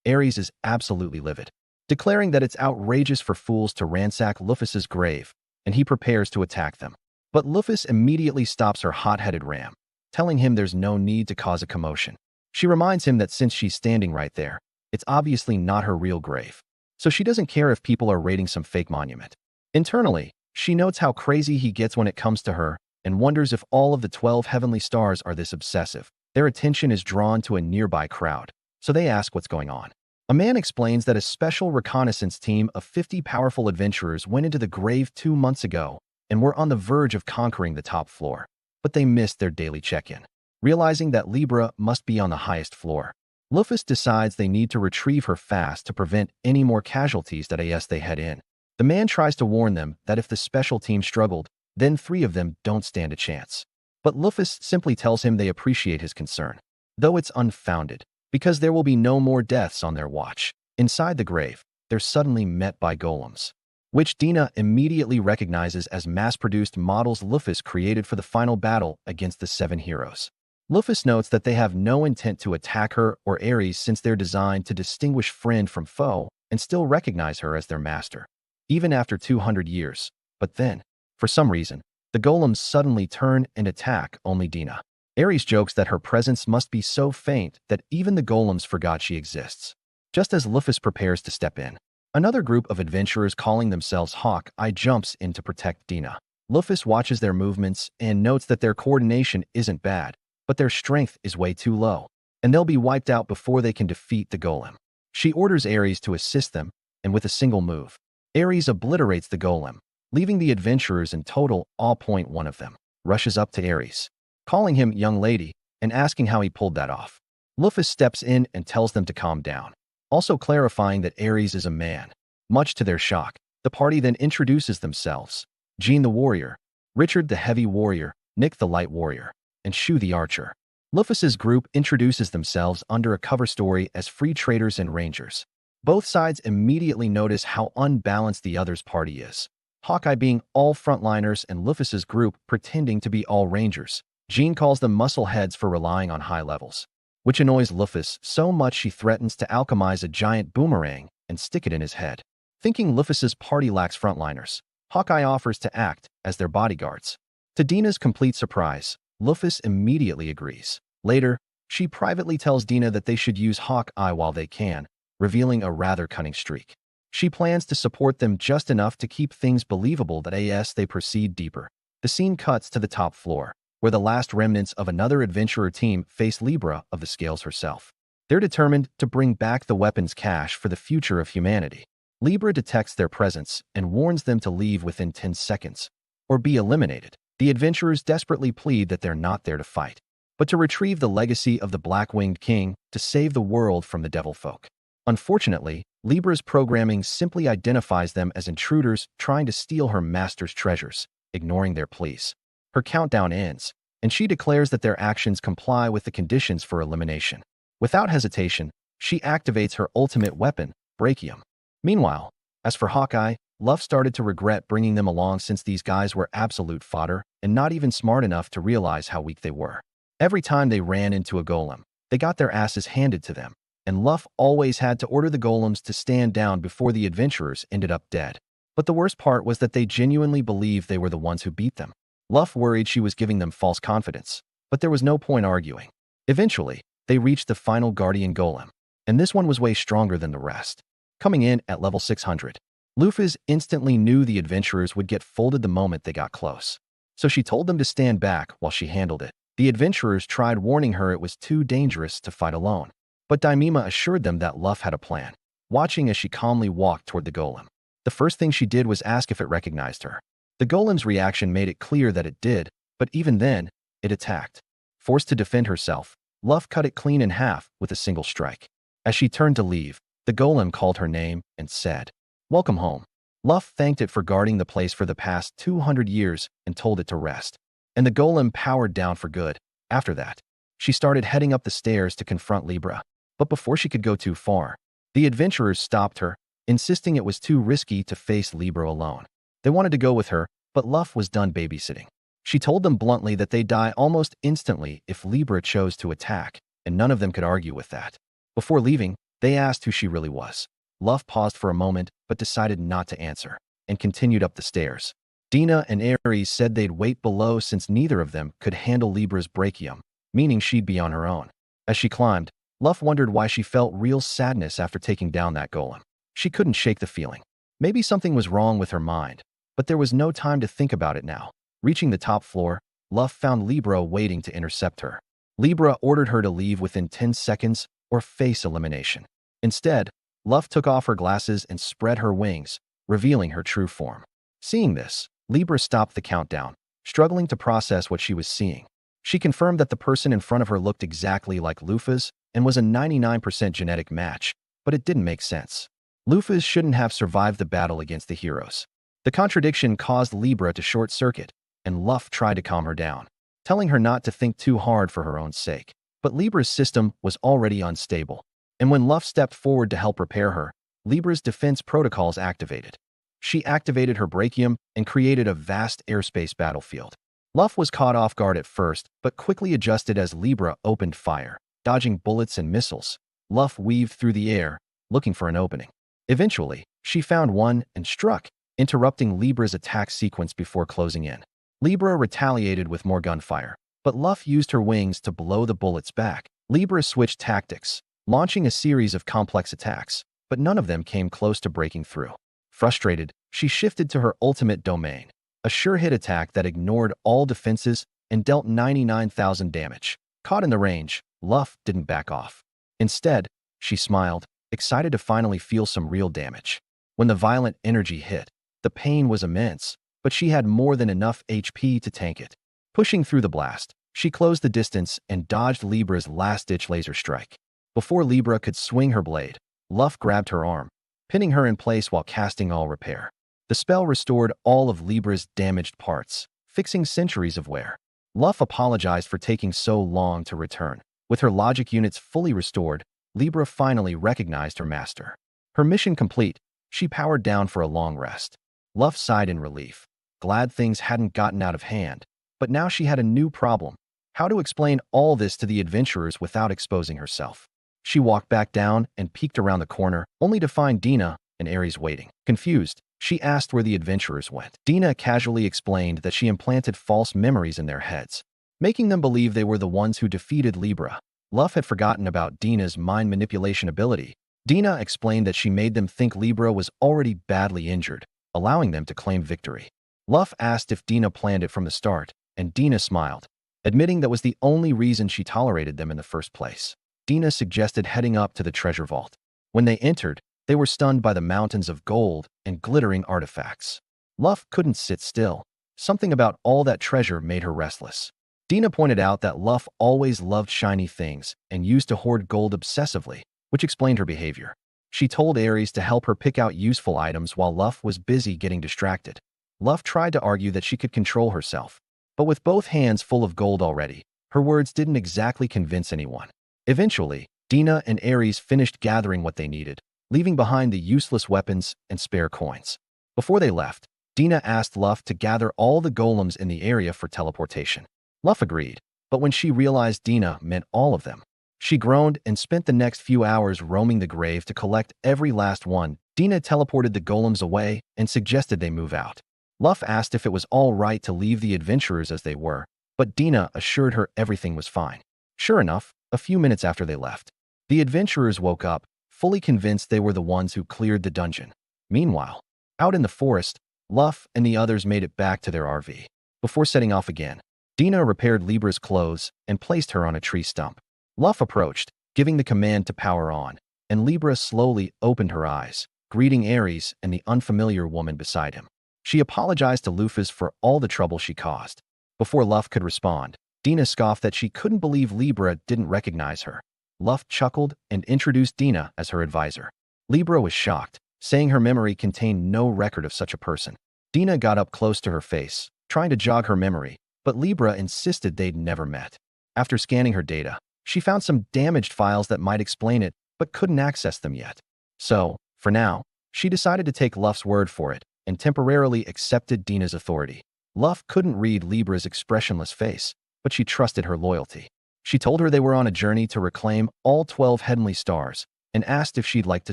Ares is absolutely livid, declaring that it's outrageous for fools to ransack Lufus's grave, and he prepares to attack them. But Lufus immediately stops her hot-headed ram, telling him there's no need to cause a commotion. She reminds him that since she's standing right there, it's obviously not her real grave, so she doesn't care if people are raiding some fake monument. Internally, she notes how crazy he gets when it comes to her and wonders if all of the 12 heavenly stars are this obsessive. Their attention is drawn to a nearby crowd, so they ask what's going on. A man explains that a special reconnaissance team of 50 powerful adventurers went into the grave 2 months ago and were on the verge of conquering the top floor, but they missed their daily check-in. Realizing that Libra must be on the highest floor, Lufus decides they need to retrieve her fast to prevent any more casualties that as they head in. The man tries to warn them that if the special team struggled, then 3 of them don't stand a chance. But Lufus simply tells him they appreciate his concern, though it's unfounded, because there will be no more deaths on their watch. Inside the grave, they're suddenly met by golems, which Dina immediately recognizes as mass-produced models Lufus created for the final battle against the 7 heroes. Lufus notes that they have no intent to attack her or Ares since they're designed to distinguish friend from foe and still recognize her as their master, even after 200 years. But then, for some reason, the golems suddenly turn and attack only Dina. Ares jokes that her presence must be so faint that even the golems forgot she exists. Just as Lufus prepares to step in, another group of adventurers calling themselves Hawkeye jumps in to protect Dina. Lufus watches their movements and notes that their coordination isn't bad, but their strength is way too low, and they'll be wiped out before they can defeat the golem. She orders Ares to assist them, and with a single move, Ares obliterates the golem, leaving the adventurers in total all. One of them rushes up to Ares, calling him young lady and asking how he pulled that off. Lufus steps in and tells them to calm down, also clarifying that Ares is a man. Much to their shock, the party then introduces themselves: Jean the warrior, Richard the heavy warrior, Nick the light warrior, and Shu the archer. Lufus's group introduces themselves under a cover story as free traders and rangers. Both sides immediately notice how unbalanced the other's party is. Hawkeye being all frontliners and Lufus's group pretending to be all rangers. Jean calls them muscle heads for relying on high levels, which annoys Lufus so much she threatens to alchemize a giant boomerang and stick it in his head. Thinking Lufus's party lacks frontliners, Hawkeye offers to act as their bodyguards. To Dina's complete surprise, Lufus immediately agrees. Later, she privately tells Dina that they should use Hawkeye while they can, revealing a rather cunning streak. She plans to support them just enough to keep things believable that as they proceed deeper. The scene cuts to the top floor, where the last remnants of another adventurer team face Libra of the Scales herself. They're determined to bring back the weapons cache for the future of humanity. Libra detects their presence and warns them to leave within 10 seconds, or be eliminated. The adventurers desperately plead that they're not there to fight, but to retrieve the legacy of the Black-Winged King to save the world from the devil folk. Unfortunately, Libra's programming simply identifies them as intruders trying to steal her master's treasures, ignoring their pleas. Her countdown ends, and she declares that their actions comply with the conditions for elimination. Without hesitation, she activates her ultimate weapon, Brachium. Meanwhile, as for Hawkeye, Luff started to regret bringing them along since these guys were absolute fodder and not even smart enough to realize how weak they were. Every time they ran into a golem, they got their asses handed to them, and Luff always had to order the golems to stand down before the adventurers ended up dead. But the worst part was that they genuinely believed they were the ones who beat them. Luff worried she was giving them false confidence, but there was no point arguing. Eventually, they reached the final guardian golem, and this one was way stronger than the rest. Coming in at level 600. Lufus instantly knew the adventurers would get folded the moment they got close, so she told them to stand back while she handled it. The adventurers tried warning her it was too dangerous to fight alone, but Daimima assured them that Luff had a plan, watching as she calmly walked toward the golem. The first thing she did was ask if it recognized her. The golem's reaction made it clear that it did, but even then, it attacked. Forced to defend herself, Luff cut it clean in half with a single strike. As she turned to leave, the golem called her name and said, "Welcome home." Luff thanked it for guarding the place for the past 200 years and told it to rest. And the golem powered down for good. After that, she started heading up the stairs to confront Libra. But before she could go too far, the adventurers stopped her, insisting it was too risky to face Libra alone. They wanted to go with her, but Luff was done babysitting. She told them bluntly that they'd die almost instantly if Libra chose to attack, and none of them could argue with that. Before leaving, they asked who she really was. Luff paused for a moment, but decided not to answer, and continued up the stairs. Dina and Ares said they'd wait below since neither of them could handle Libra's brachium, meaning she'd be on her own. As she climbed, Luff wondered why she felt real sadness after taking down that golem. She couldn't shake the feeling. Maybe something was wrong with her mind, but there was no time to think about it now. Reaching the top floor, Luff found Libra waiting to intercept her. Libra ordered her to leave within 10 seconds or face elimination. Instead, Luff took off her glasses and spread her wings, revealing her true form. Seeing this, Libra stopped the countdown, struggling to process what she was seeing. She confirmed that the person in front of her looked exactly like Lufus, and was a 99% genetic match, but it didn't make sense. Lufas shouldn't have survived the battle against the heroes. The contradiction caused Libra to short-circuit, and Luff tried to calm her down, telling her not to think too hard for her own sake. But Libra's system was already unstable, and when Luff stepped forward to help repair her, Libra's defense protocols activated. She activated her brachium and created a vast airspace battlefield. Luff was caught off guard at first, but quickly adjusted as Libra opened fire. Dodging bullets and missiles, Luff weaved through the air, looking for an opening. Eventually, she found one and struck, interrupting Libra's attack sequence before closing in. Libra retaliated with more gunfire, but Luff used her wings to blow the bullets back. Libra switched tactics, launching a series of complex attacks, but none of them came close to breaking through. Frustrated, she shifted to her ultimate domain, a sure-hit attack that ignored all defenses and dealt 99,000 damage. Caught in the range, Luff didn't back off. Instead, she smiled, excited to finally feel some real damage. When the violent energy hit, the pain was immense, but she had more than enough HP to tank it. Pushing through the blast, she closed the distance and dodged Libra's last-ditch laser strike. Before Libra could swing her blade, Luff grabbed her arm, pinning her in place while casting all repair. The spell restored all of Libra's damaged parts, fixing centuries of wear. Luff apologized for taking so long to return. With her logic units fully restored, Libra finally recognized her master. Her mission complete, she powered down for a long rest. Luff sighed in relief, glad things hadn't gotten out of hand. But now she had a new problem: how to explain all this to the adventurers without exposing herself. She walked back down and peeked around the corner, only to find Dina and Ares waiting. Confused, she asked where the adventurers went. Dina casually explained that she implanted false memories in their heads, making them believe they were the ones who defeated Libra. Luff had forgotten about Dina's mind manipulation ability. Dina explained that she made them think Libra was already badly injured, allowing them to claim victory. Luff asked if Dina planned it from the start, and Dina smiled, admitting that was the only reason she tolerated them in the first place. Dina suggested heading up to the treasure vault. When they entered, they were stunned by the mountains of gold and glittering artifacts. Luff couldn't sit still. Something about all that treasure made her restless. Dina pointed out that Luff always loved shiny things and used to hoard gold obsessively, which explained her behavior. She told Ares to help her pick out useful items while Luff was busy getting distracted. Luff tried to argue that she could control herself, but with both hands full of gold already, her words didn't exactly convince anyone. Eventually, Dina and Ares finished gathering what they needed, leaving behind the useless weapons and spare coins. Before they left, Dina asked Luff to gather all the golems in the area for teleportation. Luff agreed, but when she realized Dina meant all of them, she groaned and spent the next few hours roaming the grave to collect every last one. Dina teleported the golems away and suggested they move out. Luff asked if it was all right to leave the adventurers as they were, but Dina assured her everything was fine. Sure enough, a few minutes after they left, the adventurers woke up, fully convinced they were the ones who cleared the dungeon. Meanwhile, out in the forest, Luff and the others made it back to their RV. Before setting off again, Dina repaired Libra's clothes and placed her on a tree stump. Luff approached, giving the command to power on, and Libra slowly opened her eyes, greeting Ares and the unfamiliar woman beside him. She apologized to Lufas for all the trouble she caused. Before Luff could respond, Dina scoffed that she couldn't believe Libra didn't recognize her. Luff chuckled and introduced Dina as her advisor. Libra was shocked, saying her memory contained no record of such a person. Dina got up close to her face, trying to jog her memory, but Libra insisted they'd never met. After scanning her data, she found some damaged files that might explain it, but couldn't access them yet. So, for now, she decided to take Luff's word for it and temporarily accepted Dina's authority. Luff couldn't read Libra's expressionless face, but she trusted her loyalty. She told her they were on a journey to reclaim all 12 heavenly stars and asked if she'd like to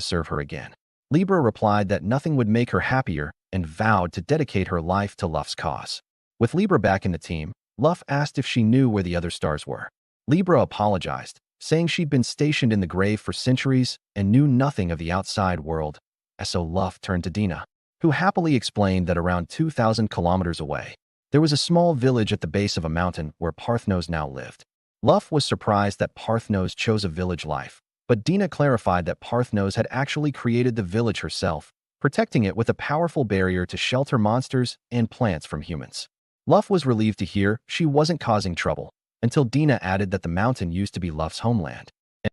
serve her again. Libra replied that nothing would make her happier and vowed to dedicate her life to Luff's cause. With Libra back in the team, Luff asked if she knew where the other stars were. Libra apologized, saying she'd been stationed in the grave for centuries and knew nothing of the outside world. So Luff turned to Dina, who happily explained that around 2,000 kilometers away, there was a small village at the base of a mountain where Parthnos now lived. Luff was surprised that Parthnos chose a village life, but Dina clarified that Parthnos had actually created the village herself, protecting it with a powerful barrier to shelter monsters and plants from humans. Luff was relieved to hear she wasn't causing trouble, until Dina added that the mountain used to be Luff's homeland. And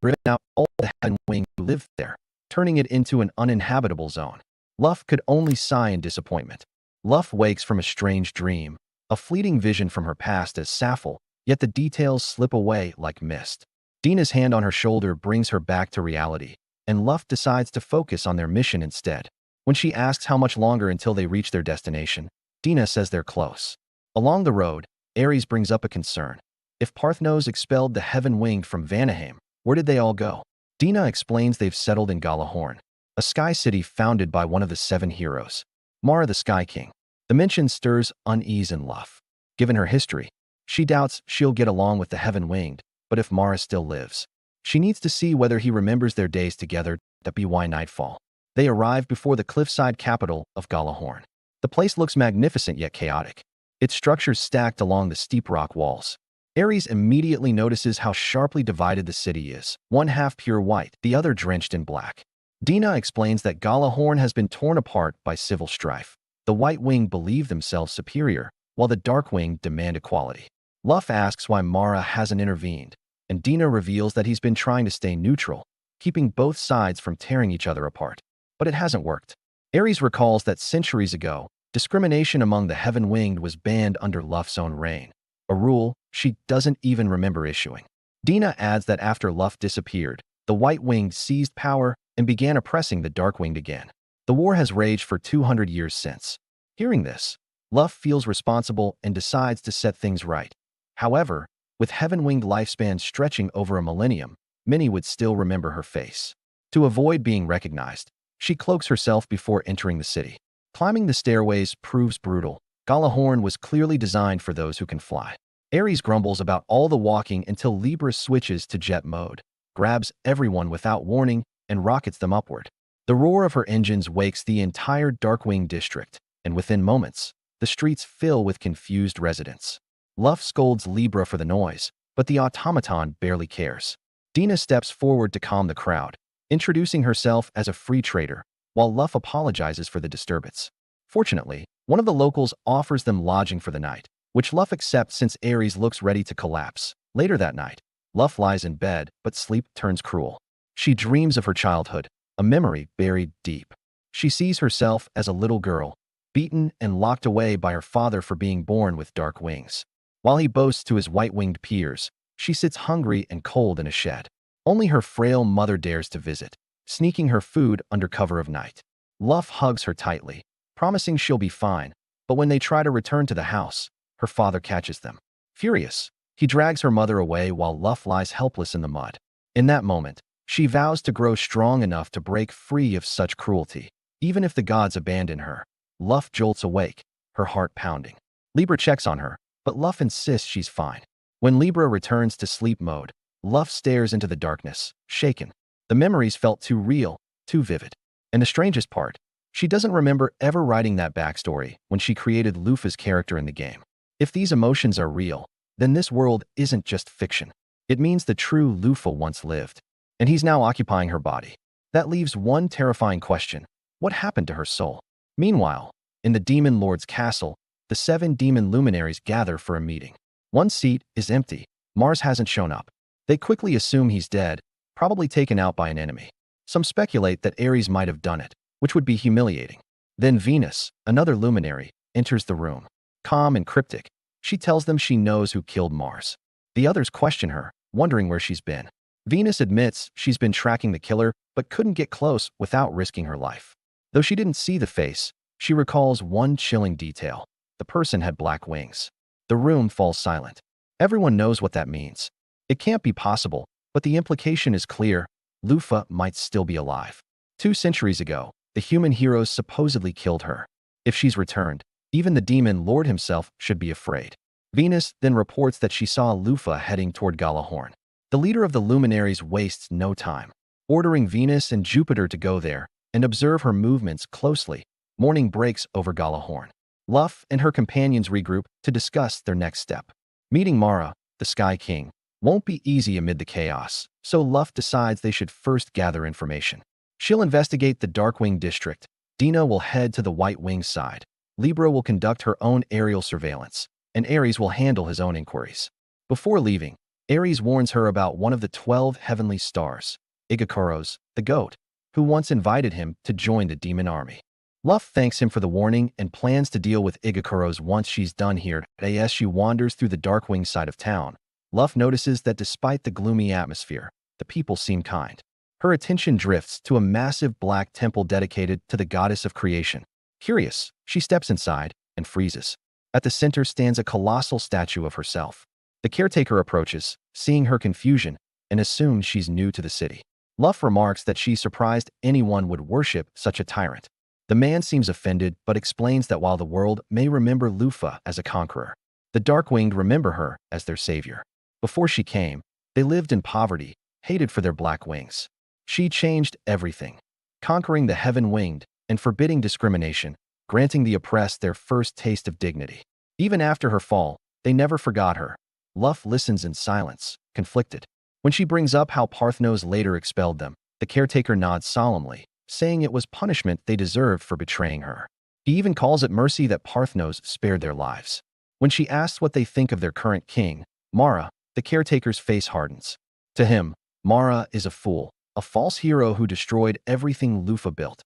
driven out all the heaven wing who lived there, turning it into an uninhabitable zone. Luff could only sigh in disappointment. Luff wakes from a strange dream, a fleeting vision from her past as Sappho, yet the details slip away like mist. Dina's hand on her shoulder brings her back to reality, and Luff decides to focus on their mission instead. When she asks how much longer until they reach their destination, Dina says they're close. Along the road, Ares brings up a concern. If Parthenos expelled the Heaven Winged from Vanaheim, where did they all go? Dina explains they've settled in Galahorn, a sky city founded by one of the 7 heroes, Mara the Sky King. The mention stirs unease in Luff. Given her history, she doubts she'll get along with the Heaven Winged, but if Mara still lives, she needs to see whether he remembers their days together. By nightfall, they arrive before the cliffside capital of Galahorn. The place looks magnificent yet chaotic, its structures stacked along the steep rock walls. Ares immediately notices how sharply divided the city is, one half pure white, the other drenched in black. Dina explains that Galahorn has been torn apart by civil strife. The White Wing believe themselves superior, while the Dark Wing demand equality. Luff asks why Mara hasn't intervened, and Dina reveals that he's been trying to stay neutral, keeping both sides from tearing each other apart. But it hasn't worked. Ares recalls that centuries ago, discrimination among the Heaven Winged was banned under Luff's own reign, a rule she doesn't even remember issuing. Dina adds that after Luff disappeared, the White Winged seized power and began oppressing the Dark Winged again. The war has raged for 200 years since. Hearing this, Luff feels responsible and decides to set things right. However, with Heaven Winged lifespans stretching over a millennium, many would still remember her face. To avoid being recognized, she cloaks herself before entering the city. Climbing the stairways proves brutal. Galahorn was clearly designed for those who can fly. Ares grumbles about all the walking until Libra switches to jet mode, grabs everyone without warning, and rockets them upward. The roar of her engines wakes the entire Darkwing district, and within moments, the streets fill with confused residents. Luff scolds Libra for the noise, but the automaton barely cares. Dina steps forward to calm the crowd, introducing herself as a free trader, while Luff apologizes for the disturbance. Fortunately, one of the locals offers them lodging for the night, which Luff accepts since Ares looks ready to collapse. Later that night, Luff lies in bed, but sleep turns cruel. She dreams of her childhood, a memory buried deep. She sees herself as a little girl, beaten and locked away by her father for being born with dark wings. While he boasts to his white-winged peers, she sits hungry and cold in a shed. Only her frail mother dares to visit, sneaking her food under cover of night. Luff hugs her tightly, promising she'll be fine, but when they try to return to the house, her father catches them. Furious, he drags her mother away while Luff lies helpless in the mud. In that moment, she vows to grow strong enough to break free of such cruelty, even if the gods abandon her. Luff jolts awake, her heart pounding. Libra checks on her, but Luff insists she's fine. When Libra returns to sleep mode, Luff stares into the darkness, shaken. The memories felt too real, too vivid. And the strangest part, she doesn't remember ever writing that backstory when she created Lufa's character in the game. If these emotions are real, then this world isn't just fiction. It means the true Lufa once lived, and he's now occupying her body. That leaves one terrifying question: what happened to her soul? Meanwhile, in the Demon Lord's castle, the 7 demon luminaries gather for a meeting. One seat is empty. Mars hasn't shown up. They quickly assume he's dead, probably taken out by an enemy. Some speculate that Ares might have done it, which would be humiliating. Then Venus, another luminary, enters the room. Calm and cryptic, she tells them she knows who killed Mars. The others question her, wondering where she's been. Venus admits she's been tracking the killer, but couldn't get close without risking her life. Though she didn't see the face, she recalls one chilling detail: the person had black wings. The room falls silent. Everyone knows what that means. It can't be possible, but the implication is clear: Lufa might still be alive. 2 centuries ago, the human heroes supposedly killed her. If she's returned, even the demon lord himself should be afraid. Venus then reports that she saw Lufa heading toward Galahorn. The leader of the luminaries wastes no time, ordering Venus and Jupiter to go there and observe her movements closely. Morning breaks over Galahorn. Luff and her companions regroup to discuss their next step. Meeting Mara, the Sky King, won't be easy amid the chaos, so Luff decides they should first gather information. She'll investigate the Darkwing district. Dina will head to the White Wing side. Libra will conduct her own aerial surveillance, and Ares will handle his own inquiries. Before leaving, Ares warns her about one of the 12 heavenly stars, Igakuros, the goat, who once invited him to join the demon army. Luff thanks him for the warning and plans to deal with Igakuros once she's done here. As she wanders through the Darkwing side of town, Luff notices that despite the gloomy atmosphere, the people seem kind. Her attention drifts to a massive black temple dedicated to the goddess of creation. Curious, she steps inside and freezes. At the center stands a colossal statue of herself. The caretaker approaches, seeing her confusion, and assumes she's new to the city. Luff remarks that she's surprised anyone would worship such a tyrant. The man seems offended but explains that while the world may remember Lufa as a conqueror, the Darkwinged remember her as their savior. Before she came, they lived in poverty, hated for their black wings. She changed everything, conquering the heaven-winged and forbidding discrimination, granting the oppressed their first taste of dignity. Even after her fall, they never forgot her. Luff listens in silence, conflicted. When she brings up how Parthnos later expelled them, the caretaker nods solemnly, saying it was punishment they deserved for betraying her. He even calls it mercy that Parthnos spared their lives. When she asks what they think of their current king, Mara, the caretaker's face hardens. To him, Mara is a fool, a false hero who destroyed everything Lufa built.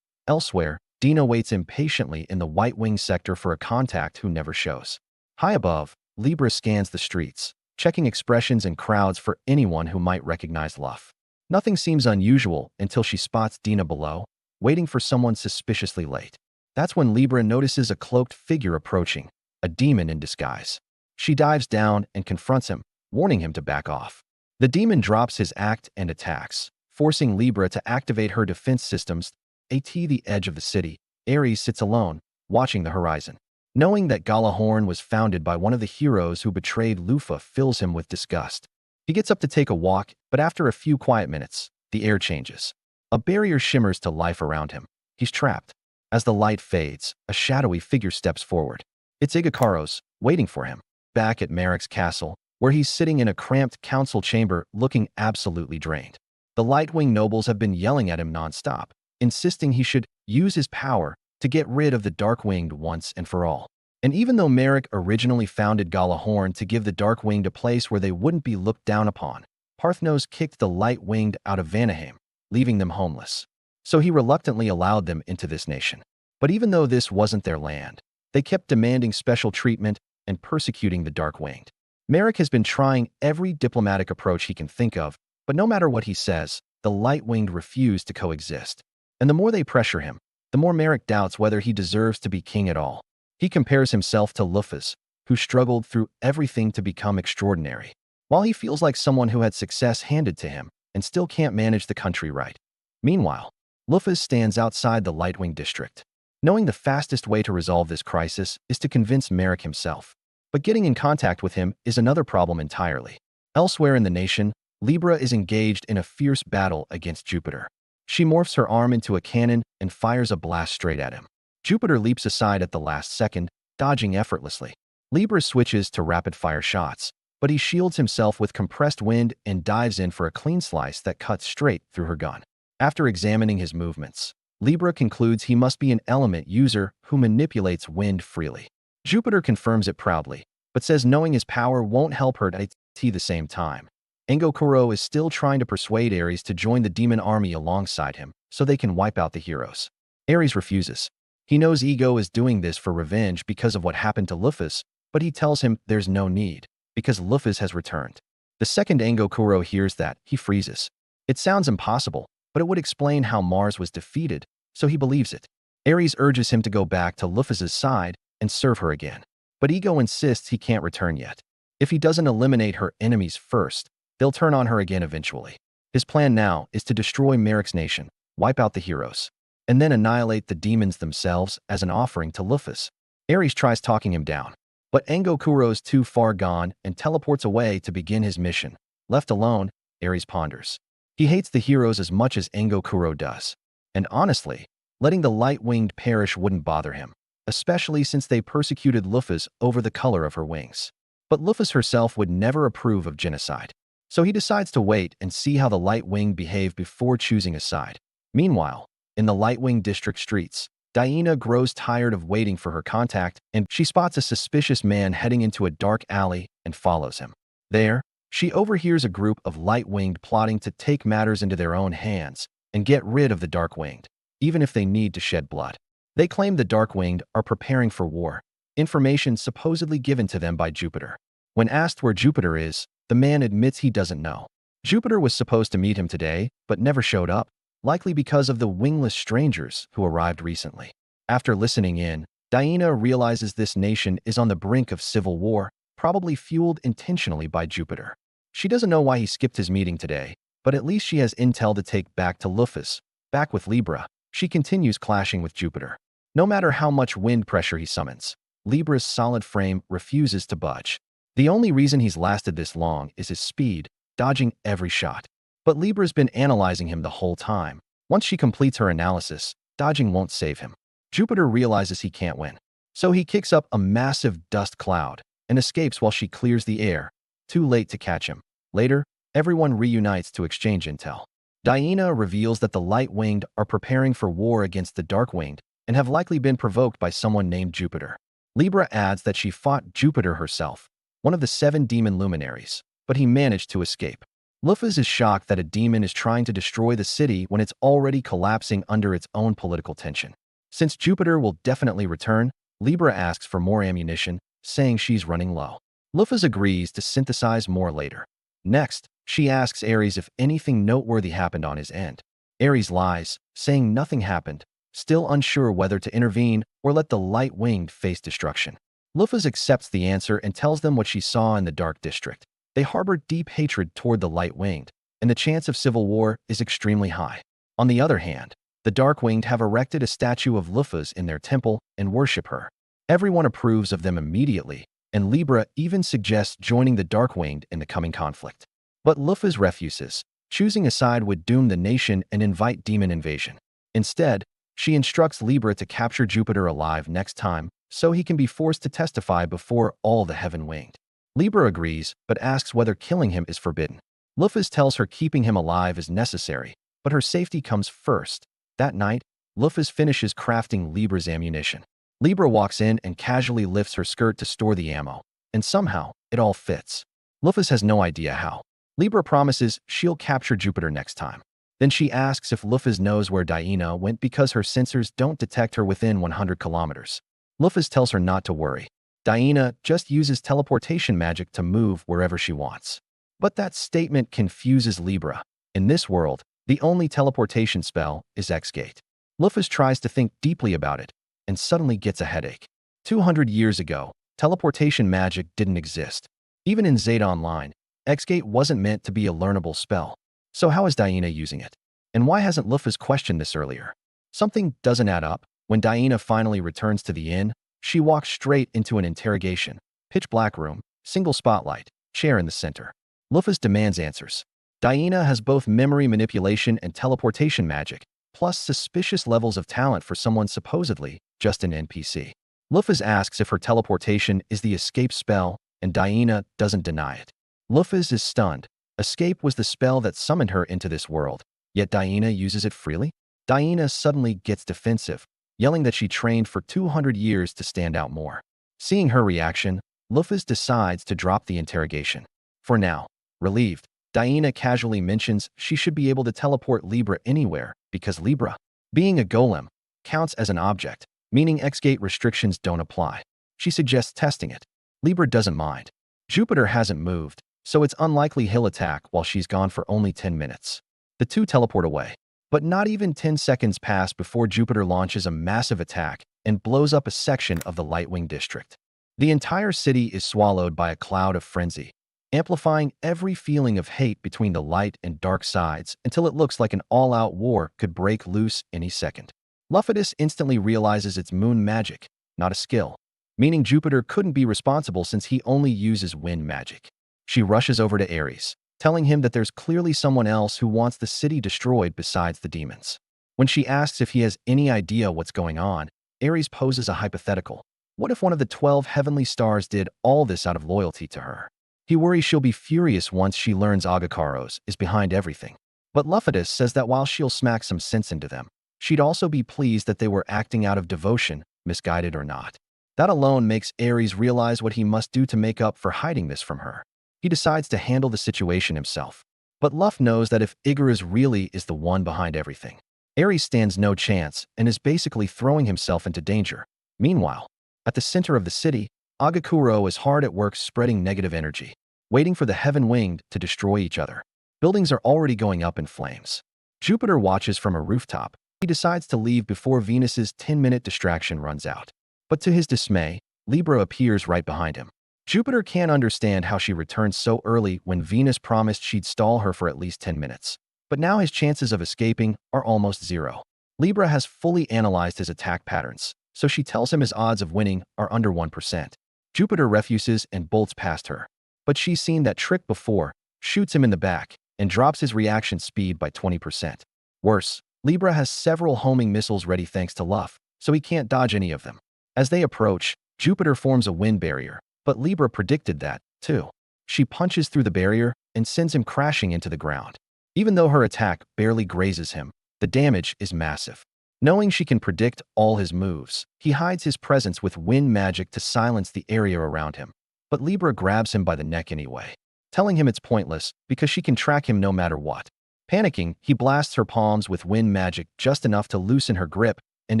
Elsewhere, Dina waits impatiently in the White Wing sector for a contact who never shows. High above, Libra scans the streets, checking expressions and crowds for anyone who might recognize Luff. Nothing seems unusual until she spots Dina below, waiting for someone suspiciously late. That's when Libra notices a cloaked figure approaching, a demon in disguise. She dives down and confronts him, warning him to back off. The demon drops his act and attacks, forcing Libra to activate her defense systems. At the edge of the city, Ares sits alone, watching the horizon. Knowing that Galahorn was founded by one of the heroes who betrayed Lufa fills him with disgust. He gets up to take a walk, but after a few quiet minutes, the air changes. A barrier shimmers to life around him. He's trapped. As the light fades, a shadowy figure steps forward. It's Igakuros, waiting for him. Back at Marek's castle, where he's sitting in a cramped council chamber looking absolutely drained. The Lightwing nobles have been yelling at him nonstop, insisting he should use his power to get rid of the Darkwinged once and for all. And even though Marek originally founded Galahorn to give the Darkwinged a place where they wouldn't be looked down upon, Parthnos kicked the Light-Winged out of Vanaheim, leaving them homeless. So he reluctantly allowed them into this nation. But even though this wasn't their land, they kept demanding special treatment and persecuting the Darkwinged. Marek has been trying every diplomatic approach he can think of, but no matter what he says, the Light-Winged refuse to coexist. And the more they pressure him, the more Marek doubts whether he deserves to be king at all. He compares himself to Lufus, who struggled through everything to become extraordinary, while he feels like someone who had success handed to him and still can't manage the country right. Meanwhile, Lufus stands outside the Lightwing district, knowing the fastest way to resolve this crisis is to convince Marek himself. But getting in contact with him is another problem entirely. Elsewhere in the nation, Libra is engaged in a fierce battle against Jupiter. She morphs her arm into a cannon and fires a blast straight at him. Jupiter leaps aside at the last second, dodging effortlessly. Libra switches to rapid-fire shots, but he shields himself with compressed wind and dives in for a clean slice that cuts straight through her gun. After examining his movements, Libra concludes he must be an element user who manipulates wind freely. Jupiter confirms it proudly, but says knowing his power won't help her at the same time. Engokuro is still trying to persuade Ares to join the demon army alongside him so they can wipe out the heroes. Ares refuses. He knows Ego is doing this for revenge because of what happened to Lufus, but he tells him there's no need, because Lufus has returned. The second Engokuro hears that, he freezes. It sounds impossible, but it would explain how Mars was defeated, so he believes it. Ares urges him to go back to Lufus's side and serve her again. But Ego insists he can't return yet. If he doesn't eliminate her enemies first, they'll turn on her again eventually. His plan now is to destroy Marek's nation, wipe out the heroes, and then annihilate the demons themselves as an offering to Lufus. Ares tries talking him down, but Engokuro's too far gone and teleports away to begin his mission. Left alone, Ares ponders. He hates the heroes as much as Engokuro does. And honestly, letting the Light-Winged perish wouldn't bother him, especially since they persecuted Lufus over the color of her wings. But Lufus herself would never approve of genocide. So he decides to wait and see how the Light-Winged behave before choosing a side. Meanwhile, in the Lightwing district streets, Diana grows tired of waiting for her contact, and she spots a suspicious man heading into a dark alley and follows him. There, She overhears a group of light-winged plotting to take matters into their own hands and get rid of the dark-winged, even if they need to shed blood. They claim the dark-winged are preparing for war, information supposedly given to them by Jupiter. When asked where Jupiter is, the man admits he doesn't know. Jupiter was supposed to meet him today, but never showed up, likely because of the wingless strangers who arrived recently. After listening in, Diana realizes this nation is on the brink of civil war, probably fueled intentionally by Jupiter. She doesn't know why he skipped his meeting today, but at least she has intel to take back to Lufus. Back with Libra, she continues clashing with Jupiter. No matter how much wind pressure he summons, Libra's solid frame refuses to budge. The only reason he's lasted this long is his speed, dodging every shot. But Libra's been analyzing him the whole time. Once she completes her analysis, dodging won't save him. Jupiter realizes he can't win. So he kicks up a massive dust cloud and escapes while she clears the air. Too late to catch him. Later, everyone reunites to exchange intel. Diana reveals that the light-winged are preparing for war against the dark-winged and have likely been provoked by someone named Jupiter. Libra adds that she fought Jupiter herself, one of the 7 demon luminaries, but he managed to escape. Lufus is shocked that a demon is trying to destroy the city when it's already collapsing under its own political tension. Since Jupiter will definitely return, Libra asks for more ammunition, saying she's running low. Lufus agrees to synthesize more later. Next, she asks Ares if anything noteworthy happened on his end. Ares lies, saying nothing happened, still unsure whether to intervene or let the light-winged face destruction. Lufus accepts the answer and tells them what she saw in the Dark District. They harbor deep hatred toward the light-winged, and the chance of civil war is extremely high. On the other hand, the dark-winged have erected a statue of Lufus in their temple and worship her. Everyone approves of them immediately, and Libra even suggests joining the dark-winged in the coming conflict. But Lufus refuses. Choosing a side would doom the nation and invite demon invasion. Instead, she instructs Libra to capture Jupiter alive next time, so he can be forced to testify before all the heaven-winged. Libra agrees, but asks whether killing him is forbidden. Lufus tells her keeping him alive is necessary, but her safety comes first. That night, Lufus finishes crafting Libra's ammunition. Libra walks in and casually lifts her skirt to store the ammo, and somehow, it all fits. Lufus has no idea how. Libra promises she'll capture Jupiter next time. Then she asks if Lufus knows where Diana went because her sensors don't detect her within 100 kilometers. Lufus tells her not to worry. Diana just uses teleportation magic to move wherever she wants. But that statement confuses Libra. In this world, the only teleportation spell is X-Gate. Lufus tries to think deeply about it, and suddenly gets a headache. 200 years ago, teleportation magic didn't exist. Even in Zeta Online, X-Gate wasn't meant to be a learnable spell. So how is Diana using it? And why hasn't Lufus questioned this earlier? Something doesn't add up. When Diana finally returns to the inn, she walks straight into an interrogation. Pitch black room, single spotlight, chair in the center. Lufus demands answers. Diana has both memory manipulation and teleportation magic, plus suspicious levels of talent for someone supposedly just an NPC. Lufus asks if her teleportation is the escape spell, and Diana doesn't deny it. Lufus is stunned. Escape was the spell that summoned her into this world, yet Diana uses it freely? Diana suddenly gets defensive, yelling that she trained for 200 years to stand out more. Seeing her reaction, Lufus decides to drop the interrogation. For now, relieved, Diana casually mentions she should be able to teleport Libra anywhere because Libra, being a golem, counts as an object, meaning X-Gate restrictions don't apply. She suggests testing it. Libra doesn't mind. Jupiter hasn't moved, so it's unlikely he'll attack while she's gone for only 10 minutes. The two teleport away. But not even 10 seconds pass before Jupiter launches a massive attack and blows up a section of the Lightwing District. The entire city is swallowed by a cloud of frenzy, amplifying every feeling of hate between the light and dark sides until it looks like an all-out war could break loose any second. Lufus instantly realizes it's moon magic, not a skill, meaning Jupiter couldn't be responsible since he only uses wind magic. She rushes over to Ares, telling him that there's clearly someone else who wants the city destroyed besides the demons. When she asks if he has any idea what's going on, Ares poses a hypothetical. What if one of the 12 heavenly stars did all this out of loyalty to her? He worries she'll be furious once she learns Agakaros is behind everything. But Lufus says that while she'll smack some sense into them, she'd also be pleased that they were acting out of devotion, misguided or not. That alone makes Ares realize what he must do to make up for hiding this from her. He decides to handle the situation himself. But Luff knows that if Icarus really is the one behind everything, Ares stands no chance and is basically throwing himself into danger. Meanwhile, at the center of the city, Agakuro is hard at work spreading negative energy, waiting for the Heaven-Winged to destroy each other. Buildings are already going up in flames. Jupiter watches from a rooftop. He decides to leave before Venus's 10-minute distraction runs out. But to his dismay, Libra appears right behind him. Jupiter can't understand how she returned so early when Venus promised she'd stall her for at least 10 minutes. But now his chances of escaping are almost zero. Libra has fully analyzed his attack patterns, so she tells him his odds of winning are under 1%. Jupiter refuses and bolts past her. But she's seen that trick before, shoots him in the back, and drops his reaction speed by 20%. Worse, Libra has several homing missiles ready thanks to Luff, so he can't dodge any of them. As they approach, Jupiter forms a wind barrier, but Libra predicted that, too. She punches through the barrier and sends him crashing into the ground. Even though her attack barely grazes him, the damage is massive. Knowing she can predict all his moves, he hides his presence with wind magic to silence the area around him. But Libra grabs him by the neck anyway, telling him it's pointless because she can track him no matter what. Panicking, he blasts her palms with wind magic just enough to loosen her grip and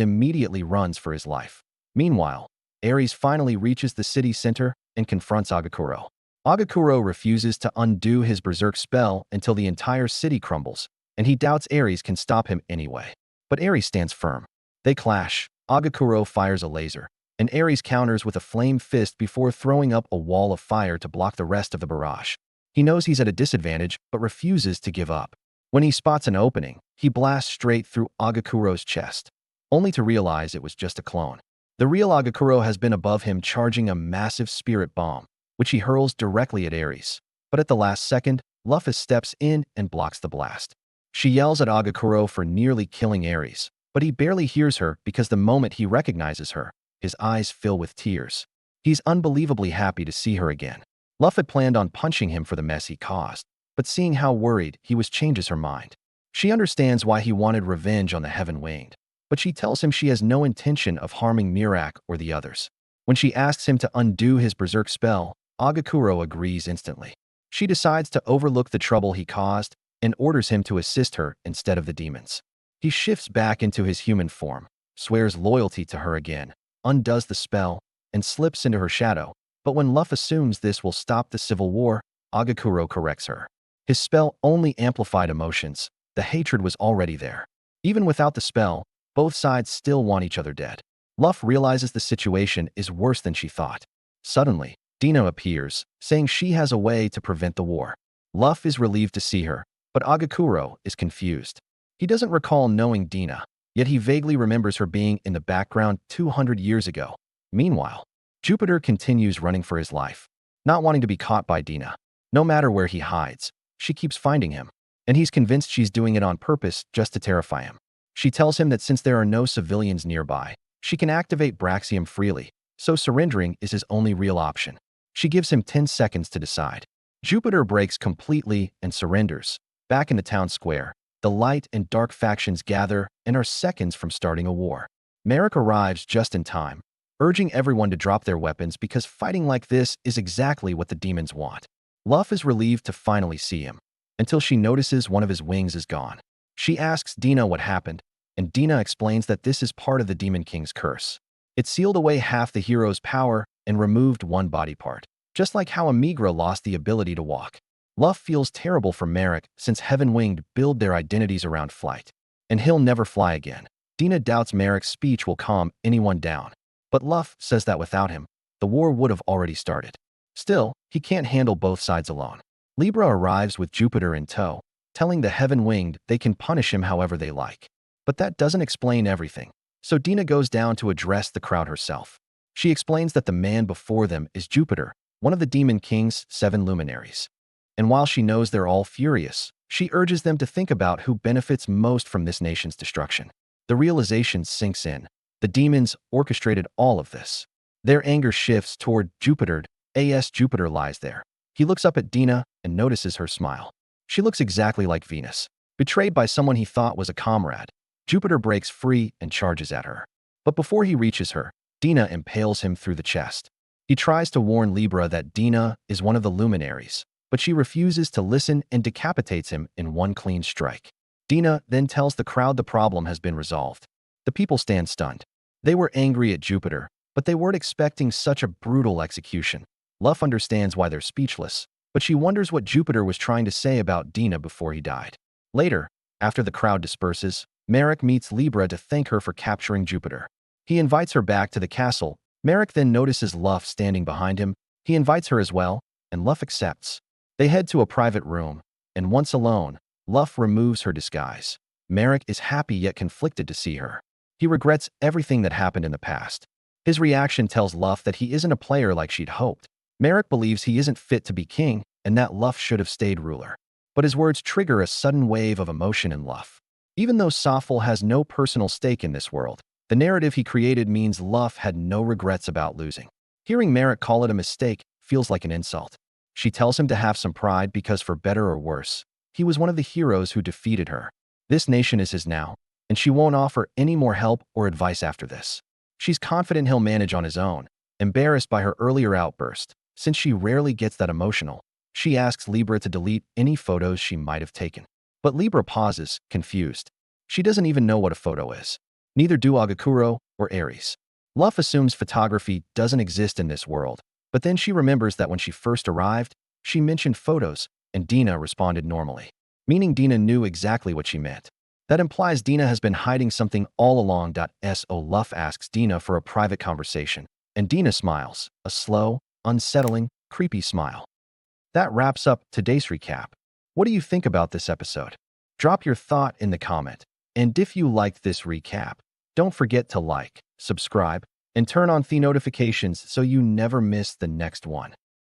immediately runs for his life. Meanwhile, Ares finally reaches the city center and confronts Agakuro. Agakuro refuses to undo his berserk spell until the entire city crumbles, and he doubts Ares can stop him anyway. But Ares stands firm. They clash. Agakuro fires a laser, and Ares counters with a flame fist before throwing up a wall of fire to block the rest of the barrage. He knows he's at a disadvantage, but refuses to give up. When he spots an opening, he blasts straight through Agakuro's chest, only to realize it was just a clone. The real Agakuro has been above him, charging a massive spirit bomb, which he hurls directly at Ares. But at the last second, Luffy steps in and blocks the blast. She yells at Agakuro for nearly killing Ares, but he barely hears her because the moment he recognizes her, his eyes fill with tears. He's unbelievably happy to see her again. Luffy planned on punching him for the mess he caused, but seeing how worried he was changes her mind. She understands why he wanted revenge on the Heaven-Winged, but she tells him she has no intention of harming Mirak or the others. When she asks him to undo his berserk spell, Agakuro agrees instantly. She decides to overlook the trouble he caused and orders him to assist her instead of the demons. He shifts back into his human form, swears loyalty to her again, undoes the spell, and slips into her shadow. But when Luff assumes this will stop the civil war, Agakuro corrects her. His spell only amplified emotions. The hatred was already there. Even without the spell, both sides still want each other dead. Luff realizes the situation is worse than she thought. Suddenly, Dina appears, saying she has a way to prevent the war. Luff is relieved to see her, but Agakuro is confused. He doesn't recall knowing Dina, yet he vaguely remembers her being in the background 200 years ago. Meanwhile, Jupiter continues running for his life, not wanting to be caught by Dina. No matter where he hides, she keeps finding him, and he's convinced she's doing it on purpose just to terrify him. She tells him that since there are no civilians nearby, she can activate Braxium freely, so surrendering is his only real option. She gives him 10 seconds to decide. Jupiter breaks completely and surrenders. Back in the town square, the light and dark factions gather and are seconds from starting a war. Merrick arrives just in time, urging everyone to drop their weapons because fighting like this is exactly what the demons want. Luff is relieved to finally see him, until she notices one of his wings is gone. She asks Dina what happened, and Dina explains that this is part of the Demon King's curse. It sealed away half the hero's power and removed one body part, just like how Amigra lost the ability to walk. Luff feels terrible for Merrick since Heaven-Winged build their identities around flight, and he'll never fly again. Dina doubts Merrick's speech will calm anyone down, but Luff says that without him, the war would have already started. Still, he can't handle both sides alone. Libra arrives with Jupiter in tow, telling the Heaven-Winged they can punish him however they like. But that doesn't explain everything, so Dina goes down to address the crowd herself. She explains that the man before them is Jupiter, one of the Demon King's 7 luminaries. And while she knows they're all furious, she urges them to think about who benefits most from this nation's destruction. The realization sinks in. The demons orchestrated all of this. Their anger shifts toward Jupiter. Jupiter lies there. He looks up at Dina and notices her smile. She looks exactly like Venus, betrayed by someone he thought was a comrade. Jupiter breaks free and charges at her. But before he reaches her, Dina impales him through the chest. He tries to warn Libra that Dina is one of the luminaries, but she refuses to listen and decapitates him in one clean strike. Dina then tells the crowd the problem has been resolved. The people stand stunned. They were angry at Jupiter, but they weren't expecting such a brutal execution. Luff understands why they're speechless, but she wonders what Jupiter was trying to say about Dina before he died. Later, after the crowd disperses, Merrick meets Libra to thank her for capturing Jupiter. He invites her back to the castle. Merrick then notices Luff standing behind him. He invites her as well, and Luff accepts. They head to a private room, and once alone, Luff removes her disguise. Merrick is happy yet conflicted to see her. He regrets everything that happened in the past. His reaction tells Luff that he isn't a player like she'd hoped. Merrick believes he isn't fit to be king and that Luff should have stayed ruler. But his words trigger a sudden wave of emotion in Luff. Even though Soffel has no personal stake in this world, the narrative he created means Luff had no regrets about losing. Hearing Merrick call it a mistake feels like an insult. She tells him to have some pride because for better or worse, he was one of the heroes who defeated her. This nation is his now, and she won't offer any more help or advice after this. She's confident he'll manage on his own, embarrassed by her earlier outburst. Since she rarely gets that emotional, she asks Libra to delete any photos she might have taken. But Libra pauses, confused. She doesn't even know what a photo is. Neither do Agakuro or Ares. Luff assumes photography doesn't exist in this world, but then she remembers that when she first arrived, she mentioned photos, and Dina responded normally, meaning Dina knew exactly what she meant. That implies Dina has been hiding something all along. So Luff asks Dina for a private conversation, and Dina smiles, a slow, unsettling, creepy smile. That wraps up today's recap. What do you think about this episode? Drop your thought in the comment. And if you liked this recap, don't forget to like, subscribe, and turn on the notifications so you never miss the next one.